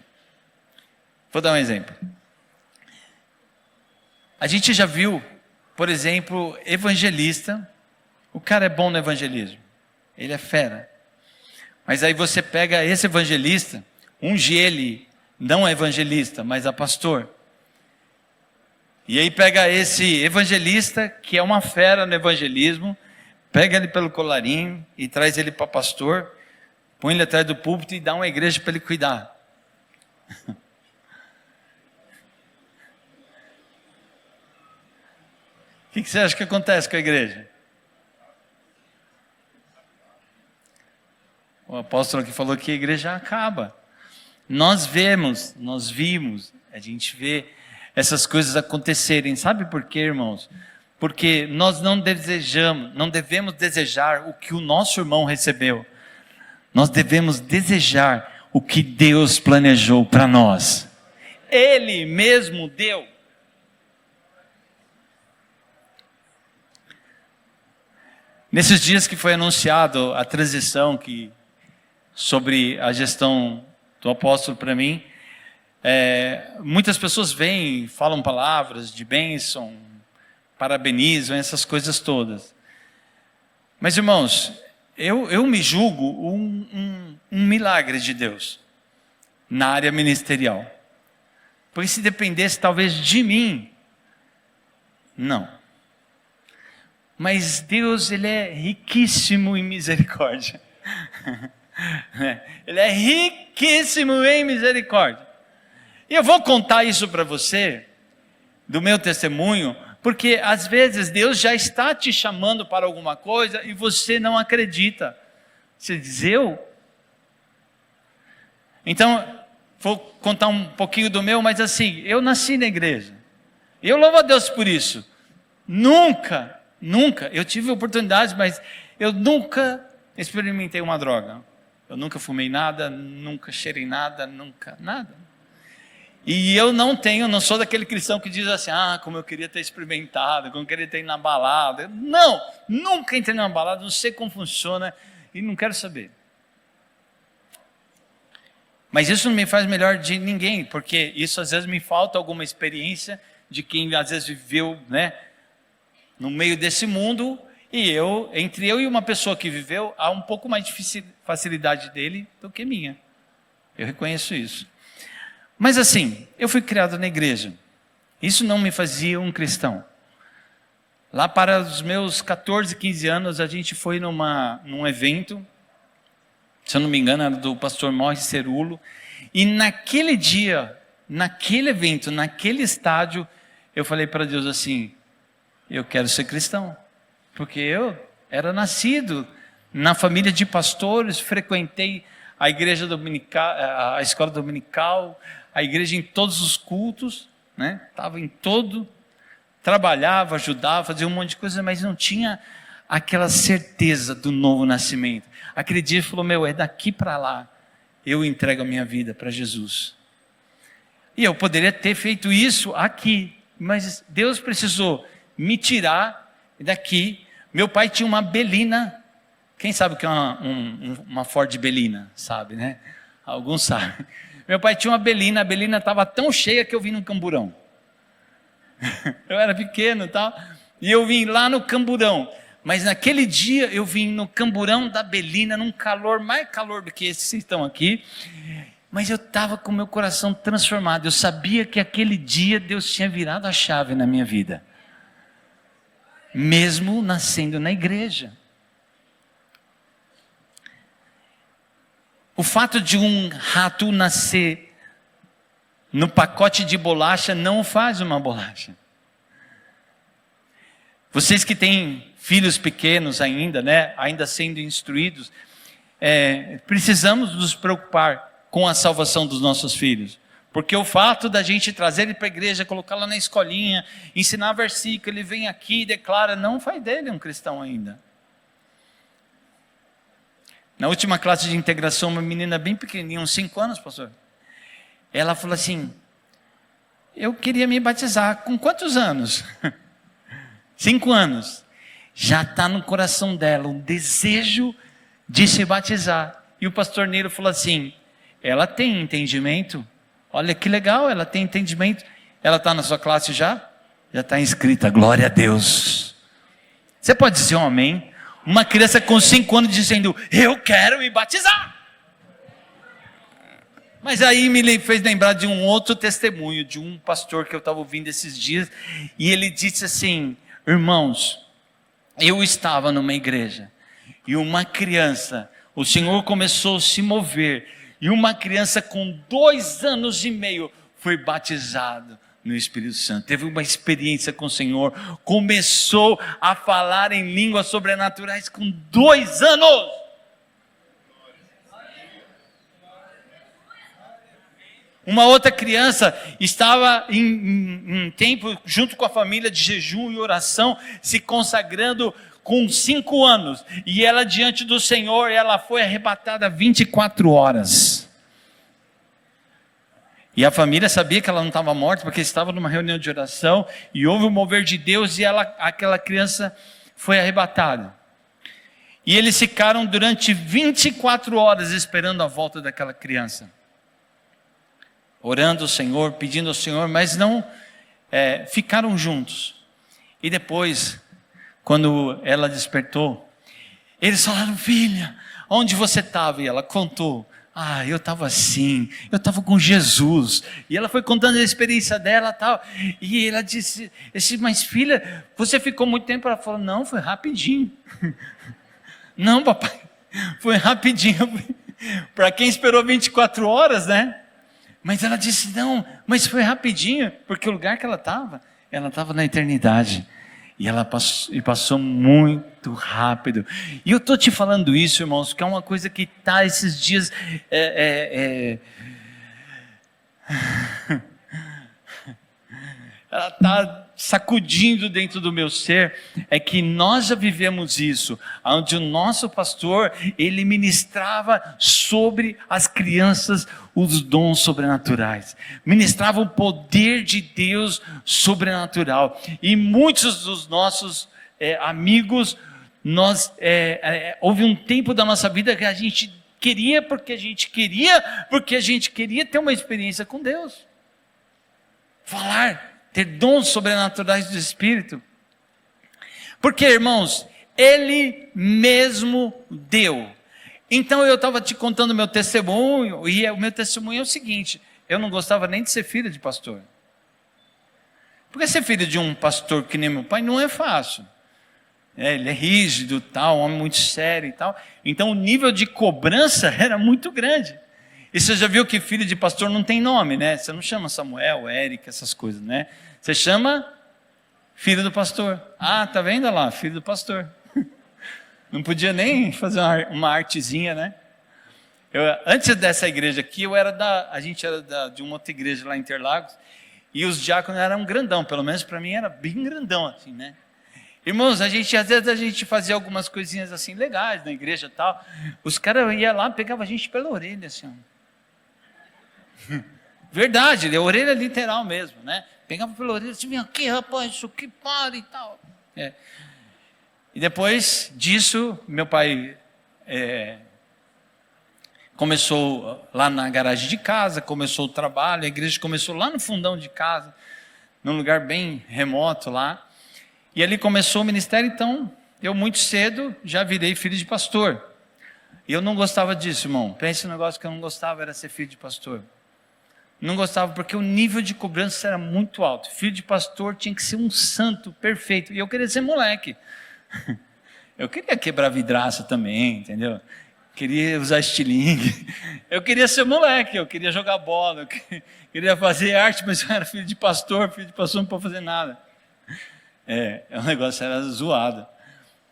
Vou dar um exemplo. A gente já viu, por exemplo, evangelista. O cara é bom no evangelismo, ele é fera. Mas aí você pega esse evangelista, unge ele, não a evangelista, mas a pastor. E aí pega esse evangelista, que é uma fera no evangelismo, pega ele pelo colarinho e traz ele para pastor, põe ele atrás do púlpito e dá uma igreja para ele cuidar. O que você acha que acontece com a igreja? O apóstolo aqui falou que a igreja acaba. Nós vimos, a gente vê essas coisas acontecerem. Sabe por quê, irmãos? Porque nós não devemos desejar o que o nosso irmão recebeu. Nós devemos desejar o que Deus planejou para nós. Ele mesmo deu. Nesses dias que foi anunciado a transição sobre a gestão do apóstolo para mim, muitas pessoas vêm, falam palavras de bênção, parabenizam, essas coisas todas. Mas irmãos, eu me julgo um milagre de Deus. na área ministerial. Porque se dependesse talvez de mim, não. Mas Deus, Ele é riquíssimo em misericórdia. Ele é riquíssimo em misericórdia. E eu vou contar isso para você, do meu testemunho, porque às vezes Deus já está te chamando para alguma coisa e você não acredita. Você diz, eu? Então, vou contar um pouquinho do meu, mas assim, eu nasci na igreja. E eu louvo a Deus por isso. Nunca, eu tive oportunidades, mas eu nunca experimentei uma droga. Eu nunca fumei nada, nunca cheirei nada, nada. E eu não sou daquele cristão que diz assim, como eu queria ter experimentado, como eu queria ter ido na balada. Não, nunca entrei numa balada, não sei como funciona e não quero saber. Mas isso não me faz melhor de ninguém, porque isso às vezes me falta alguma experiência de quem às vezes viveu, no meio desse mundo, e entre eu e uma pessoa que viveu, há um pouco mais de facilidade dele do que minha. Eu reconheço isso. Mas assim, eu fui criado na igreja. Isso não me fazia um cristão. Lá para os meus 14, 15 anos, a gente foi num evento, se eu não me engano, era do pastor Morris Cerulo. E naquele dia, naquele evento, naquele estádio, eu falei para Deus assim, eu quero ser cristão. Porque eu era nascido na família de pastores, frequentei a igreja dominical, a escola dominical, a igreja em todos os cultos, estava em todo, trabalhava, ajudava, fazia um monte de coisa, mas não tinha aquela certeza do novo nascimento. Aquele dia ele falou, é daqui para lá, eu entrego a minha vida para Jesus. E eu poderia ter feito isso aqui, mas Deus precisou me tirar daqui. Meu pai tinha uma Belina. Quem sabe o que é uma Ford Belina? Sabe, né? Alguns sabem. Meu pai tinha uma Belina. A Belina estava tão cheia que eu vim no Camburão. Eu era pequeno e tal. E eu vim lá no Camburão. Mas naquele dia eu vim no Camburão da Belina, num calor, mais calor do que esse que estão aqui. Mas eu estava com o meu coração transformado. Eu sabia que aquele dia Deus tinha virado a chave na minha vida. Mesmo nascendo na igreja. O fato de um rato nascer no pacote de bolacha não faz uma bolacha. Vocês que têm filhos pequenos ainda, ainda sendo instruídos, precisamos nos preocupar com a salvação dos nossos filhos. Porque o fato da gente trazer ele para a igreja, colocá-lo na escolinha, ensinar versículo, ele vem aqui e declara, não faz dele um cristão ainda. Na última classe de integração, uma menina bem pequenininha, uns 5 anos, pastor. Ela falou assim, eu queria me batizar. Com quantos anos? 5 anos. Já está no coração dela um desejo de se batizar. E o pastor Nilo falou assim, ela tem entendimento? Olha que legal, ela tem entendimento. Ela está na sua classe já? Já está inscrita, glória a Deus. Você pode dizer um amém? Uma criança com 5 anos dizendo, eu quero me batizar. Mas aí me fez lembrar de um outro testemunho, de um pastor que eu estava ouvindo esses dias. E ele disse assim, irmãos, eu estava numa igreja. E uma criança, o Senhor começou a se mover. E uma criança com 2 anos e meio foi batizado no Espírito Santo. Teve uma experiência com o Senhor. Começou a falar em línguas sobrenaturais com 2 anos. Uma outra criança estava em tempo, junto com a família, de jejum e oração, se consagrando com 5 anos. E ela diante do Senhor, ela foi arrebatada 24 horas. E a família sabia que ela não estava morta, porque estava numa reunião de oração, e houve o mover de Deus, e aquela criança foi arrebatada. E eles ficaram durante 24 horas esperando a volta daquela criança. Orando ao Senhor, pedindo ao Senhor, mas não ficaram juntos. E depois, quando ela despertou, eles falaram, filha, onde você estava? E ela contou Eu estava assim, eu estava com Jesus. E ela foi contando a experiência dela e tal. E ela disse, mas filha, você ficou muito tempo? Ela falou, não, foi rapidinho. Não, papai, foi rapidinho. Para quem esperou 24 horas, né? Mas ela disse, não, mas foi rapidinho. Porque o lugar que ela estava na eternidade. E ela passou muito rápido. E eu estou te falando isso, irmãos, que é uma coisa que está esses dias... ela está sacudindo dentro do meu ser, é que nós já vivemos isso, onde o nosso pastor, ele ministrava sobre as crianças os dons sobrenaturais, ministrava o poder de Deus sobrenatural, e muitos dos nossos amigos, houve um tempo da nossa vida que a gente queria porque a gente queria ter uma experiência com Deus, ter dons sobrenaturais do Espírito, porque, irmãos, Ele mesmo deu. Então eu estava te contando meu testemunho, e o meu testemunho é o seguinte: eu não gostava nem de ser filho de pastor, porque ser filho de um pastor que nem meu pai não é fácil, ele é rígido, tal, um homem muito sério e tal, então o nível de cobrança era muito grande. E você já viu que filho de pastor não tem nome, né? Você não chama Samuel, Eric, essas coisas, né? Você chama filho do pastor. Tá vendo lá? Filho do pastor. Não podia nem fazer uma artezinha, né? Antes dessa igreja aqui, a gente era de uma outra igreja lá em Interlagos, e os diáconos eram grandão, pelo menos para mim era bem grandão assim, né? Irmãos, às vezes a gente fazia algumas coisinhas assim legais na igreja e tal, os caras iam lá, pegavam a gente pela orelha assim, ó. Verdade, a orelha literal mesmo, né? Pegava pela orelha, assim, vem aqui, rapaz, isso aqui, para e tal. E depois disso, meu pai começou lá na garagem de casa, começou o trabalho, a igreja começou lá no fundão de casa, num lugar bem remoto lá, e ali começou o ministério. Então, eu muito cedo já virei filho de pastor, e eu não gostava disso, irmão. Pense no negócio que eu não gostava, era ser filho de pastor. Não gostava porque o nível de cobrança era muito alto. Filho de pastor tinha que ser um santo perfeito. E eu queria ser moleque. Eu queria quebrar vidraça também, entendeu? Queria usar estilingue. Eu queria ser moleque, eu queria jogar bola, eu queria fazer arte, mas eu era filho de pastor não pode fazer nada. O negócio era zoado.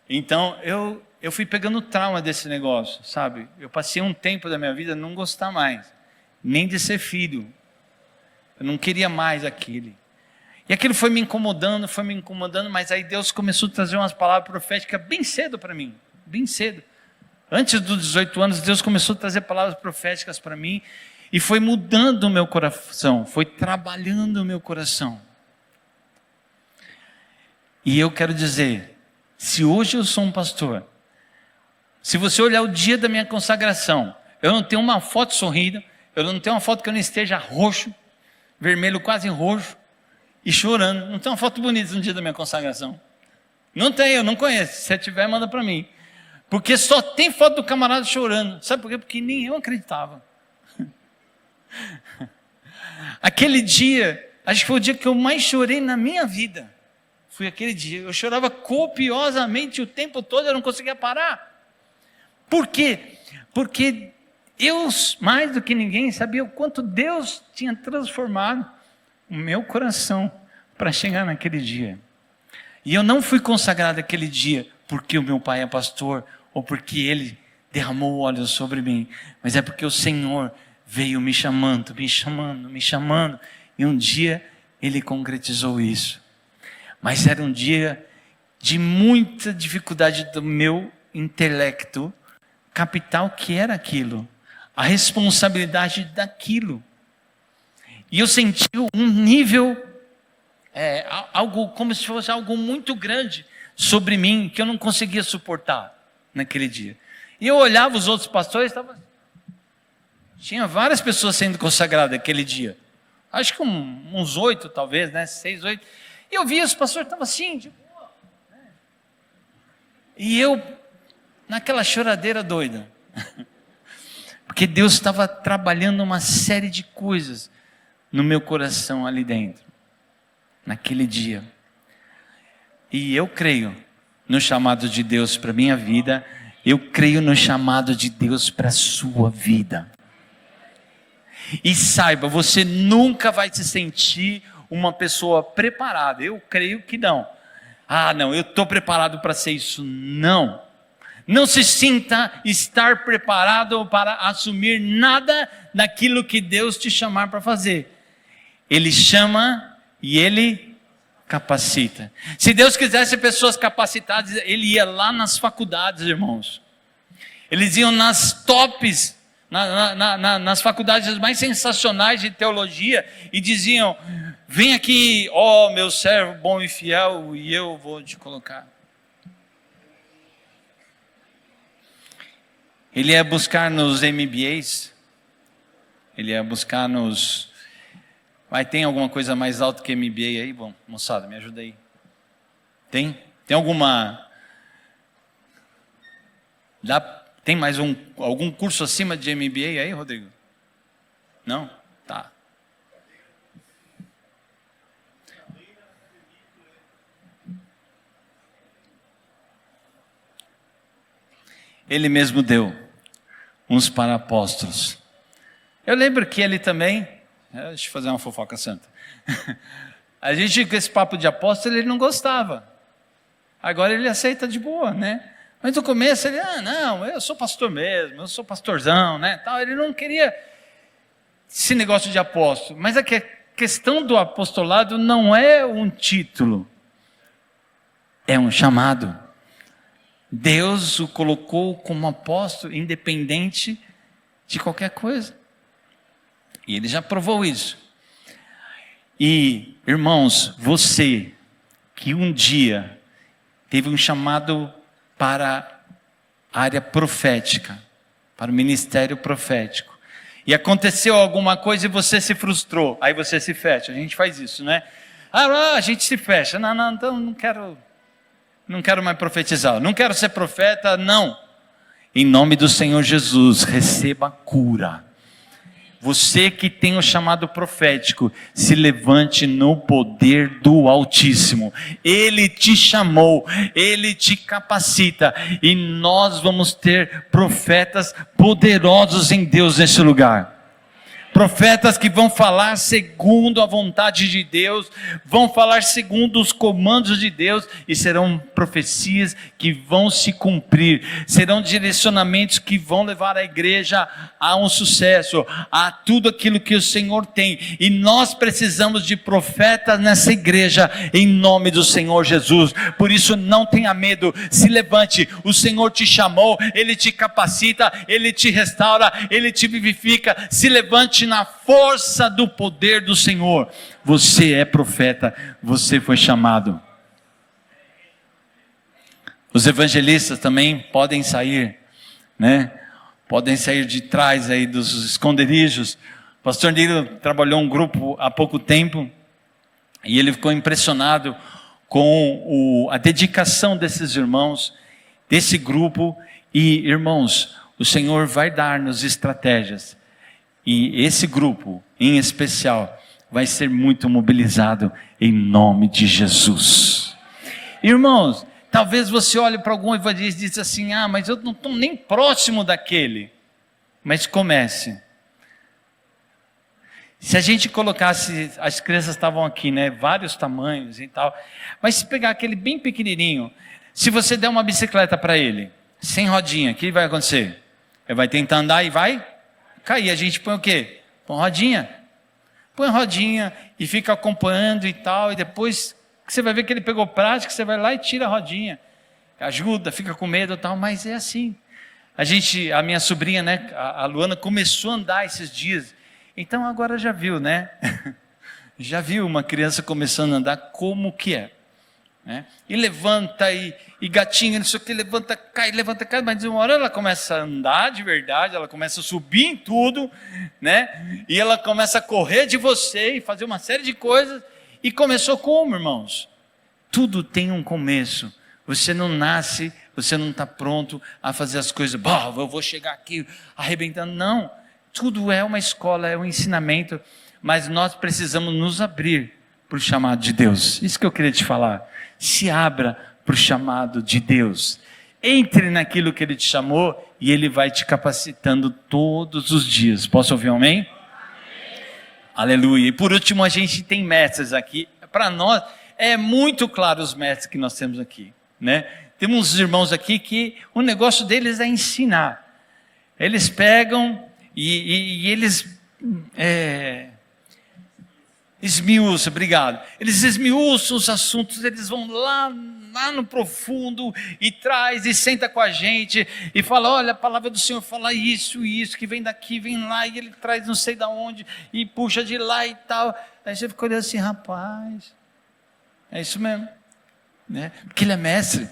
Então, eu fui pegando trauma desse negócio, sabe? Eu passei um tempo da minha vida não gostar mais, nem de ser filho. Eu não queria mais aquilo. E aquilo foi me incomodando, mas aí Deus começou a trazer umas palavras proféticas bem cedo para mim, bem cedo. Antes dos 18 anos, Deus começou a trazer palavras proféticas para mim, e foi mudando o meu coração, foi trabalhando o meu coração. E eu quero dizer, se hoje eu sou um pastor, se você olhar o dia da minha consagração, eu não tenho uma foto sorrindo, eu não tenho uma foto que eu não esteja roxo, vermelho quase roxo, e chorando. Não tem uma foto bonita no dia da minha consagração. Não tem, eu não conheço. Se tiver, manda para mim. Porque só tem foto do camarada chorando. Sabe por quê? Porque nem eu acreditava. Aquele dia, acho que foi o dia que eu mais chorei na minha vida. Foi aquele dia. Eu chorava copiosamente o tempo todo, eu não conseguia parar. Por quê? Porque eu, mais do que ninguém, sabia o quanto Deus tinha transformado o meu coração para chegar naquele dia. E eu não fui consagrado aquele dia porque o meu pai é pastor ou porque ele derramou óleo sobre mim, mas é porque o Senhor veio me chamando, e um dia ele concretizou isso. Mas era um dia de muita dificuldade do meu intelecto captar o que era aquilo, a responsabilidade daquilo. E eu senti um nível, algo como se fosse algo muito grande sobre mim, que eu não conseguia suportar naquele dia. E eu olhava os outros pastores, tinha várias pessoas sendo consagradas aquele dia. Acho que uns 8 talvez, né? 6, 8. E eu via os pastores, estavam assim, de boa, né? E eu, naquela choradeira doida, Porque Deus estava trabalhando uma série de coisas no meu coração ali dentro, naquele dia. E eu creio no chamado de Deus para a minha vida, eu creio no chamado de Deus para a sua vida. E saiba, você nunca vai se sentir uma pessoa preparada. Eu creio que não. Ah, não, eu estou preparado para ser isso. Não. Não se sinta estar preparado para assumir nada daquilo que Deus te chamar para fazer. Ele chama e Ele capacita. Se Deus quisesse pessoas capacitadas, Ele ia lá nas faculdades, irmãos. Eles iam nas tops, nas faculdades mais sensacionais de teologia e diziam: vem aqui, ó meu servo bom e fiel, e eu vou te colocar. Ele ia buscar nos MBAs, ele ia buscar nos... tem alguma coisa mais alta que MBA aí? Bom, moçada, me ajuda aí. Tem alguma... Tem mais algum curso acima de MBA aí, Rodrigo? Não? Tá. Ele mesmo deu uns para apóstolos. Eu lembro que ele também... Deixa eu fazer uma fofoca santa. A gente, com esse papo de apóstolo, ele não gostava. Agora ele aceita de boa, né? Mas no começo ele, não, eu sou pastor mesmo, eu sou pastorzão, né? Tal, ele não queria esse negócio de apóstolo. Mas a questão do apostolado não é um título, é um chamado. Deus o colocou como apóstolo independente de qualquer coisa. E ele já provou isso. E, irmãos, você que um dia teve um chamado para a área profética, para o ministério profético, e aconteceu alguma coisa e você se frustrou, aí você se fecha. A gente faz isso, né? A gente se fecha. Não, então não quero mais profetizar, não quero ser profeta, não. Em nome do Senhor Jesus, receba cura. Você que tem o chamado profético, se levante no poder do Altíssimo. Ele te chamou, Ele te capacita, e nós vamos ter profetas poderosos em Deus nesse lugar. Profetas que vão falar segundo a vontade de Deus, vão falar segundo os comandos de Deus, e serão profecias que vão se cumprir, serão direcionamentos que vão levar a igreja a um sucesso, a tudo aquilo que o Senhor tem. E nós precisamos de profetas nessa igreja, em nome do Senhor Jesus. Por isso não tenha medo, se levante. O Senhor te chamou, Ele te capacita, Ele te restaura, Ele te vivifica. Se levante na força do poder do Senhor. Você é profeta, você foi chamado. Os evangelistas também podem sair, né? Podem sair de trás aí dos esconderijos. O pastor Nilo trabalhou um grupo há pouco tempo e ele ficou impressionado com a dedicação desses irmãos, desse grupo. E, irmãos, o Senhor vai dar-nos estratégias. E esse grupo, em especial, vai ser muito mobilizado em nome de Jesus. Irmãos, talvez você olhe para algum evangelista e diz assim: mas eu não estou nem próximo daquele. Mas comece. Se a gente colocasse, as crianças estavam aqui, né? Vários tamanhos e tal. Mas se pegar aquele bem pequenininho, se você der uma bicicleta para ele, sem rodinha, o que vai acontecer? Ele vai tentar andar e vai cair. A gente põe o quê? Põe rodinha. Põe rodinha e fica acompanhando e tal. E depois você vai ver que ele pegou prática, você vai lá e tira a rodinha. Ajuda, fica com medo e tal, mas é assim. A minha sobrinha, né, a Luana, começou a andar esses dias. Então agora já viu, né? Já viu uma criança começando a andar, como que é? Né? E levanta, e gatinha, não sei o que, levanta, cai, mas uma hora ela começa a andar de verdade, ela começa a subir em tudo, né? E ela começa a correr de você e fazer uma série de coisas. E começou como, irmãos? Tudo tem um começo. Você não nasce, você não está pronto a fazer as coisas, eu vou chegar aqui arrebentando. Não, tudo é uma escola, é um ensinamento, mas nós precisamos nos abrir para o chamado de Deus. Isso que eu queria te falar. Se abra para o chamado de Deus. Entre naquilo que Ele te chamou e Ele vai te capacitando todos os dias. Posso ouvir um amém? Amém. Aleluia. E por último, a gente tem mestres aqui. Para nós, é muito claro os mestres que nós temos aqui, né? Temos uns irmãos aqui que o negócio deles é ensinar. Eles pegam e eles esmiuçam, obrigado. Eles esmiuçam os assuntos, eles vão lá no profundo e traz e senta com a gente e fala, olha, a palavra do Senhor fala isso, que vem daqui, vem lá, e ele traz não sei de onde e puxa de lá e tal. Aí você fica olhando assim, rapaz, é isso mesmo, né? Porque ele é mestre,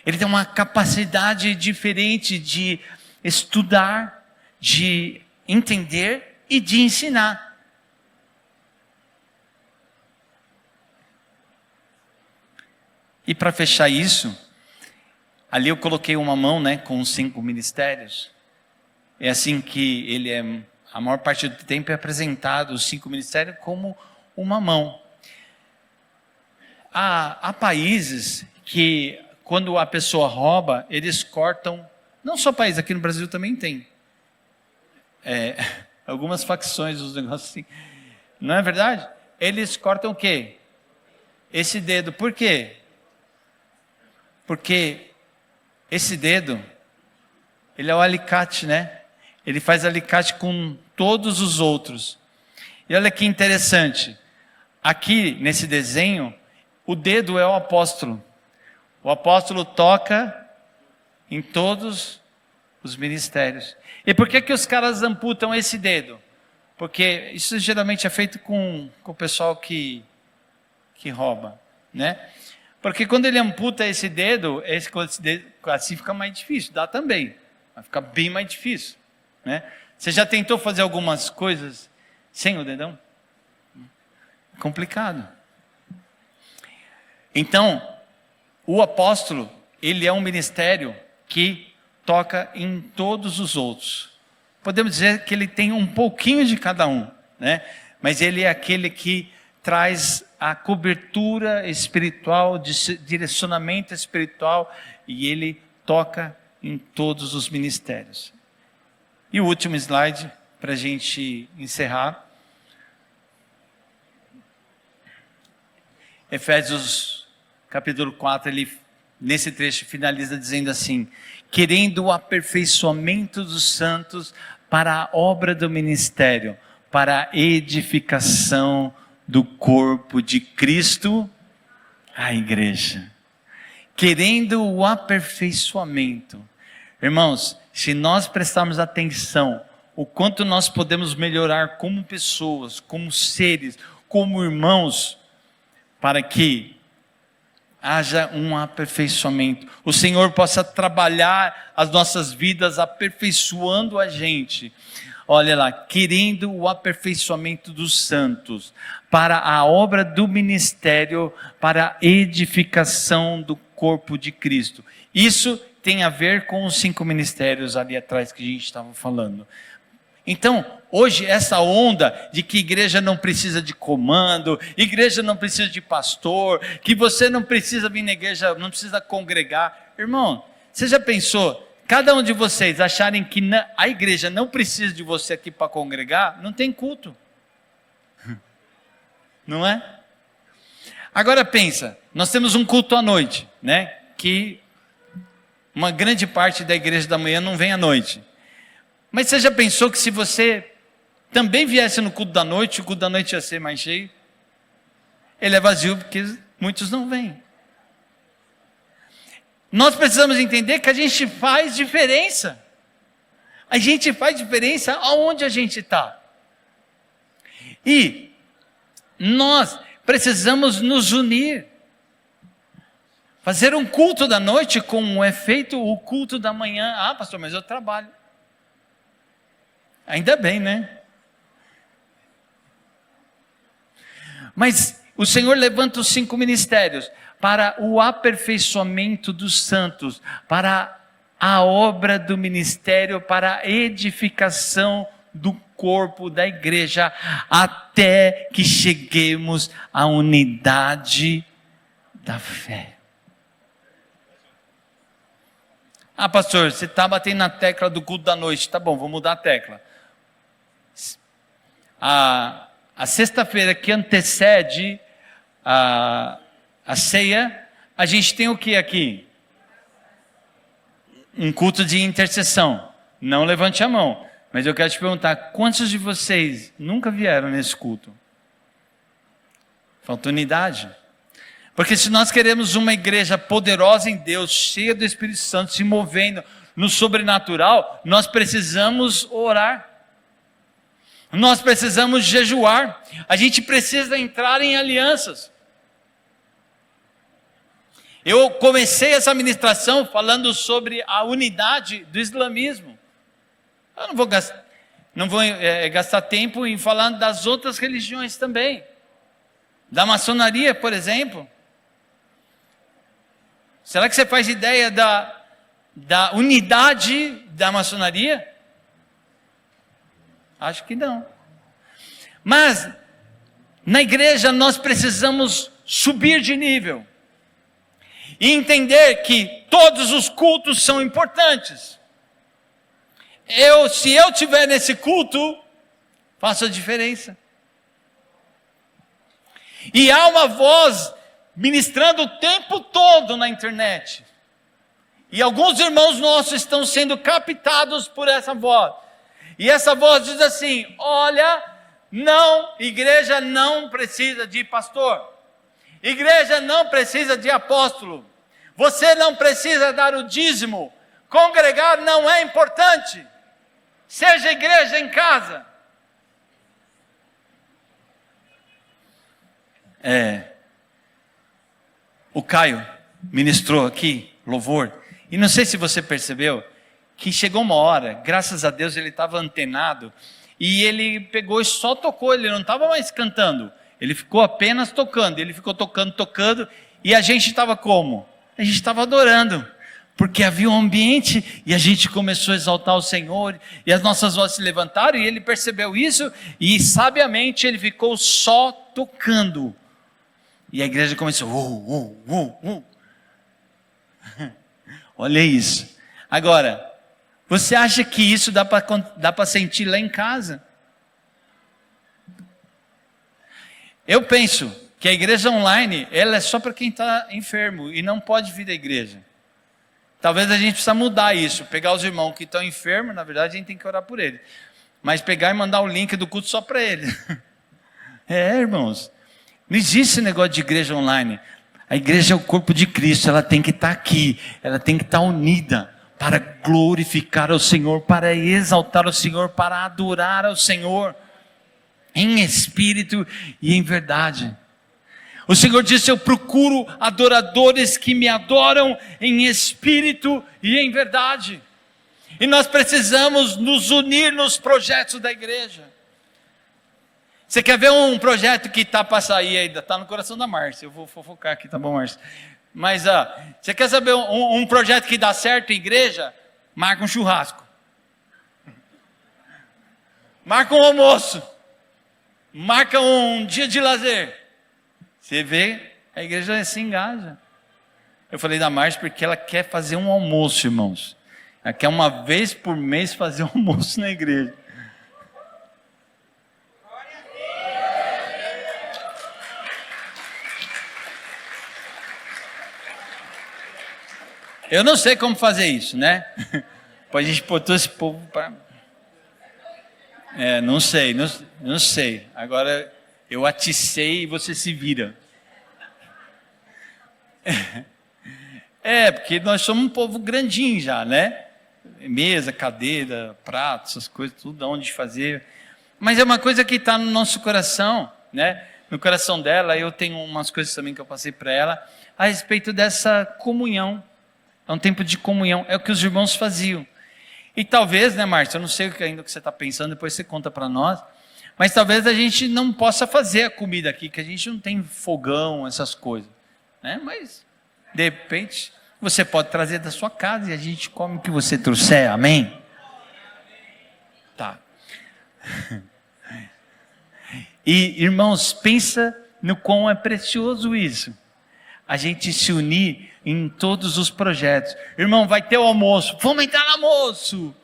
ele tem uma capacidade diferente de estudar, de entender e de ensinar. E para fechar isso, ali eu coloquei uma mão, né, com os 5 ministérios. É assim que ele a maior parte do tempo é apresentado, os 5 ministérios, como uma mão. Há países que, quando a pessoa rouba, eles cortam, não só países, aqui no Brasil também tem. Algumas facções dos negócios assim. Não é verdade? Eles cortam o quê? Esse dedo. Por quê? Porque esse dedo, ele é o alicate, né? Ele faz alicate com todos os outros. E olha que interessante. Aqui, nesse desenho, o dedo é o apóstolo. O apóstolo toca em todos os ministérios. E por que os caras amputam esse dedo? Porque isso geralmente é feito com o pessoal que rouba, né? Porque quando ele amputa esse dedo assim fica mais difícil, dá também, vai ficar bem mais difícil, né? Você já tentou fazer algumas coisas sem o dedão? É complicado. Então, o apóstolo, ele é um ministério que toca em todos os outros. Podemos dizer que ele tem um pouquinho de cada um, né? Mas ele é aquele que traz a cobertura espiritual, direcionamento espiritual, e ele toca em todos os ministérios. E o último slide, para a gente encerrar. Efésios capítulo 4, ele, nesse trecho, finaliza dizendo assim: querendo o aperfeiçoamento dos santos para a obra do ministério, para a edificação do corpo de Cristo, a igreja. Querendo o aperfeiçoamento. Irmãos, se nós prestarmos atenção, o quanto nós podemos melhorar como pessoas, como seres, como irmãos, para que haja um aperfeiçoamento. O Senhor possa trabalhar as nossas vidas, aperfeiçoando a gente. Olha lá, querendo o aperfeiçoamento dos santos, para a obra do ministério, para a edificação do corpo de Cristo. Isso tem a ver com os 5 ministérios ali atrás que a gente estava falando. Então, hoje, essa onda de que igreja não precisa de comando, igreja não precisa de pastor, que você não precisa vir na igreja, não precisa congregar. Irmão, você já pensou, cada um de vocês acharem que a igreja não precisa de você aqui para congregar, não tem culto. Não é? Agora pensa, nós temos um culto à noite, né? Que uma grande parte da igreja da manhã não vem à noite. Mas você já pensou que se você também viesse no culto da noite, o culto da noite ia ser mais cheio? Ele é vazio porque muitos não vêm. Nós precisamos entender que a gente faz diferença. A gente faz diferença aonde a gente está. E nós precisamos nos unir. Fazer um culto da noite como é feito o culto da manhã. Ah, pastor, mas eu trabalho. Ainda bem, né? Mas o Senhor levanta os 5 ministérios para o aperfeiçoamento dos santos, para a obra do ministério, para a edificação do corpo da igreja, até que cheguemos à unidade da fé. Ah, pastor, você está batendo na tecla do culto da noite. Tá bom, vou mudar a tecla. A sexta-feira que antecede a ceia, a gente tem o que aqui? Um culto de intercessão. Não levante a mão, mas eu quero te perguntar, quantos de vocês nunca vieram nesse culto? Falta unidade. Porque se nós queremos uma igreja poderosa em Deus, cheia do Espírito Santo, se movendo no sobrenatural, nós precisamos orar. Nós precisamos jejuar. A gente precisa entrar em alianças. Eu comecei essa ministração falando sobre a unidade do islamismo. Eu não vou gastar tempo em falar das outras religiões também. Da maçonaria, por exemplo. Será que você faz ideia da unidade da maçonaria? Acho que não. Mas, na igreja nós precisamos subir de nível. E entender que todos os cultos são importantes. Se eu estiver nesse culto, faço a diferença. E há uma voz ministrando o tempo todo na internet. E alguns irmãos nossos estão sendo captados por essa voz. E essa voz diz assim: olha, igreja não precisa de pastor. Igreja não precisa de apóstolo. Você não precisa dar o dízimo. Congregar não é importante. Seja igreja em casa. O Caio ministrou aqui, louvor. E não sei se você percebeu, que chegou uma hora, graças a Deus ele estava antenado, e ele pegou e só tocou, ele não estava mais cantando, ele ficou apenas tocando, ele ficou tocando, e a gente estava como? A gente estava adorando, porque havia um ambiente, e a gente começou a exaltar o Senhor, e as nossas vozes se levantaram, e ele percebeu isso, e sabiamente ele ficou só tocando, e a igreja começou, olha isso. Agora, você acha que isso dá para sentir lá em casa? Eu penso que a igreja online, ela é só para quem está enfermo e não pode vir à igreja. Talvez a gente precisa mudar isso, pegar os irmãos que estão enfermos, na verdade a gente tem que orar por eles, mas pegar e mandar o link do culto só para eles. Irmãos, não existe esse negócio de igreja online. A igreja é o corpo de Cristo, ela tem que estar aqui, ela tem que estar unida, para glorificar ao Senhor, para exaltar o Senhor, para adorar ao Senhor, em espírito e em verdade. O Senhor disse: eu procuro adoradores que me adoram em espírito e em verdade. E nós precisamos nos unir nos projetos da igreja. Você quer ver um projeto que está para sair ainda? Está no coração da Márcia. Eu vou fofocar aqui, tá bom, Márcia? Mas você quer saber um projeto que dá certo em igreja? Marca um churrasco. Marca um almoço. Marca um dia de lazer. Você vê, a igreja se engaja. Eu falei da Márcia porque ela quer fazer um almoço, irmãos. Ela quer uma vez por mês fazer um almoço na igreja. Eu não sei como fazer isso, né? Depois a gente botou esse povo para... não sei. Agora eu aticei e você se vira. Porque nós somos um povo grandinho já, né? Mesa, cadeira, prato, essas coisas, tudo onde fazer. Mas é uma coisa que está no nosso coração, né? No coração dela, eu tenho umas coisas também que eu passei para ela, a respeito dessa comunhão. É um tempo de comunhão, é o que os irmãos faziam. E talvez, né, Márcia, eu não sei ainda o que você está pensando, depois você conta para nós, mas talvez a gente não possa fazer a comida aqui, que a gente não tem fogão, essas coisas. né? Mas, de repente, você pode trazer da sua casa e a gente come o que você trouxer, amém? Tá. E, irmãos, pensa no quão é precioso isso. A gente se unir em todos os projetos. Irmão, vai ter o almoço, vamos entrar no almoço.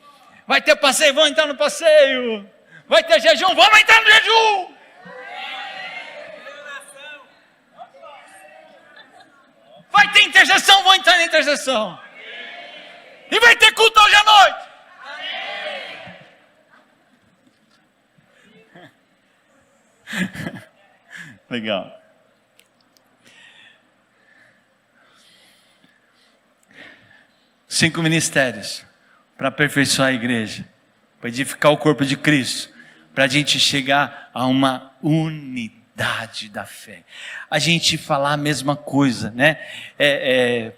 Vai ter passeio, vamos entrar no passeio. Vai ter jejum, vamos entrar no jejum. Vai ter intercessão, vamos entrar na intercessão. E vai ter culto hoje à noite. Legal. Cinco ministérios para aperfeiçoar a igreja, para edificar o corpo de Cristo, para a gente chegar a uma unidade da fé. A gente falar a mesma coisa, né?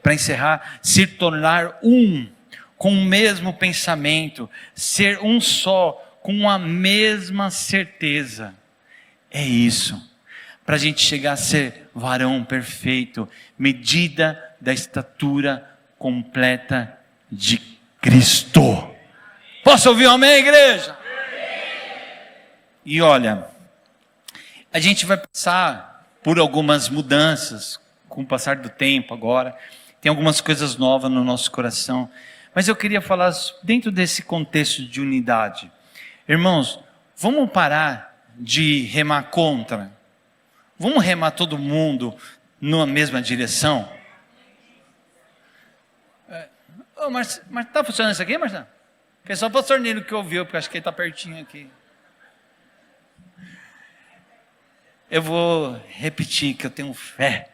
Para encerrar, se tornar um, com o mesmo pensamento, ser um só, com a mesma certeza. É isso. Para a gente chegar a ser varão perfeito, medida da estatura completa de Cristo. Posso ouvir um amém, igreja? E olha, a gente vai passar por algumas mudanças com o passar do tempo agora. Tem algumas coisas novas no nosso coração. Mas eu queria falar dentro desse contexto de unidade. Irmãos, vamos parar de remar contra. Vamos remar todo mundo na mesma direção. Mas está funcionando isso aqui, Marcelo? Que é só o pastor Nilo que ouviu, porque acho que ele está pertinho aqui. Eu vou repetir que eu tenho fé.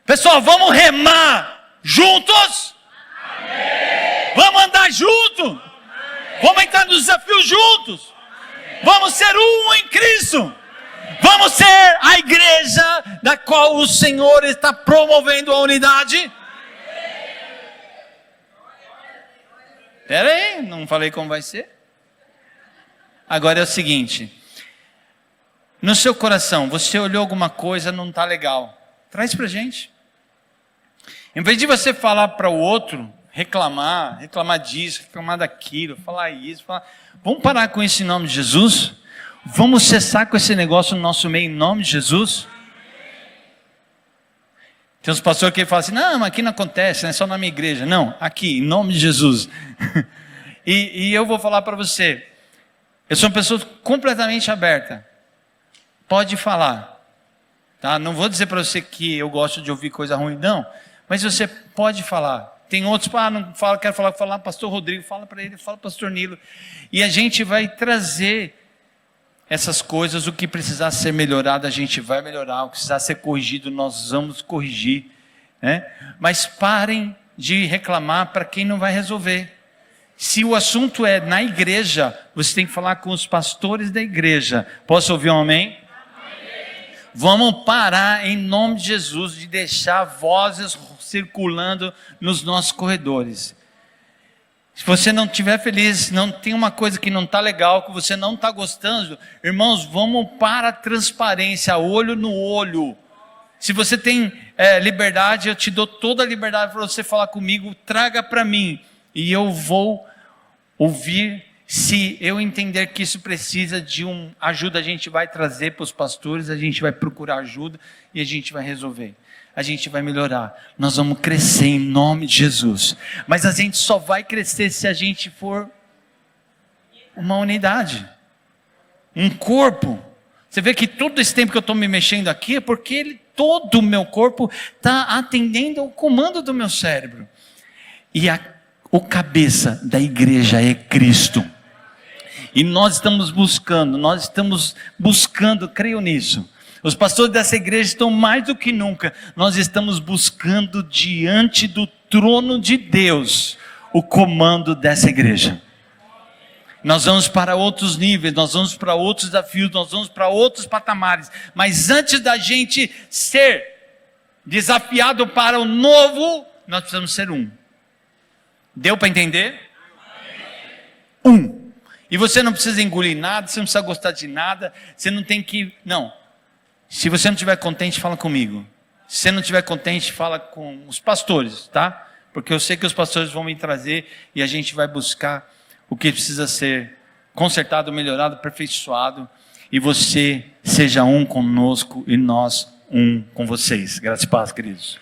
Pessoal, vamos remar juntos? Amém. Vamos andar juntos? Amém. Vamos entrar nos desafios juntos? Amém. Vamos ser um em Cristo? Vamos ser a igreja da qual o Senhor está promovendo a unidade? Espera aí, não falei como vai ser. Agora é o seguinte. No seu coração, você olhou alguma coisa, não está legal. Traz para a gente. Em vez de você falar para o outro, reclamar disso, reclamar daquilo, falar isso, vamos parar com isso em nome de Jesus? Vamos cessar com esse negócio no nosso meio em nome de Jesus? Tem uns pastores que falam assim, não, mas aqui não acontece, é só na minha igreja. Não, aqui, em nome de Jesus. e eu vou falar para você, eu sou uma pessoa completamente aberta. Pode falar, tá? Não vou dizer para você que eu gosto de ouvir coisa ruim, não. Mas você pode falar. Tem outros, não fala, quero falar pastor Rodrigo, fala para ele, fala pastor Nilo. E a gente vai trazer essas coisas, o que precisar ser melhorado, a gente vai melhorar. O que precisar ser corrigido, nós vamos corrigir, né? Mas parem de reclamar para quem não vai resolver. Se o assunto é na igreja, você tem que falar com os pastores da igreja. Posso ouvir um amém? Vamos parar em nome de Jesus de deixar vozes circulando nos nossos corredores. Se você não estiver feliz, não tem uma coisa que não está legal, que você não está gostando, irmãos, vamos para a transparência, olho no olho. Se você tem liberdade, eu te dou toda a liberdade para você falar comigo, traga para mim, e eu vou ouvir. Se eu entender que isso precisa de ajuda, a gente vai trazer para os pastores, a gente vai procurar ajuda e a gente vai resolver. A gente vai melhorar. Nós vamos crescer em nome de Jesus. Mas a gente só vai crescer se a gente for uma unidade. Um corpo. Você vê que todo esse tempo que eu estou me mexendo aqui é porque todo o meu corpo está atendendo ao comando do meu cérebro. E o cabeça da igreja é Cristo. E nós estamos buscando, creio nisso. Os pastores dessa igreja estão mais do que nunca. Nós estamos buscando diante do trono de Deus o comando dessa igreja. Nós vamos para outros níveis, nós vamos para outros desafios, nós vamos para outros patamares. Mas antes da gente ser desafiado para o novo, nós precisamos ser um. Deu para entender? Um. E você não precisa engolir nada, você não precisa gostar de nada, você não tem que... Não. Se você não estiver contente, fala comigo. Se você não estiver contente, fala com os pastores, tá? Porque eu sei que os pastores vão me trazer e a gente vai buscar o que precisa ser consertado, melhorado, aperfeiçoado. E você seja um conosco e nós um com vocês. Graças e paz, queridos.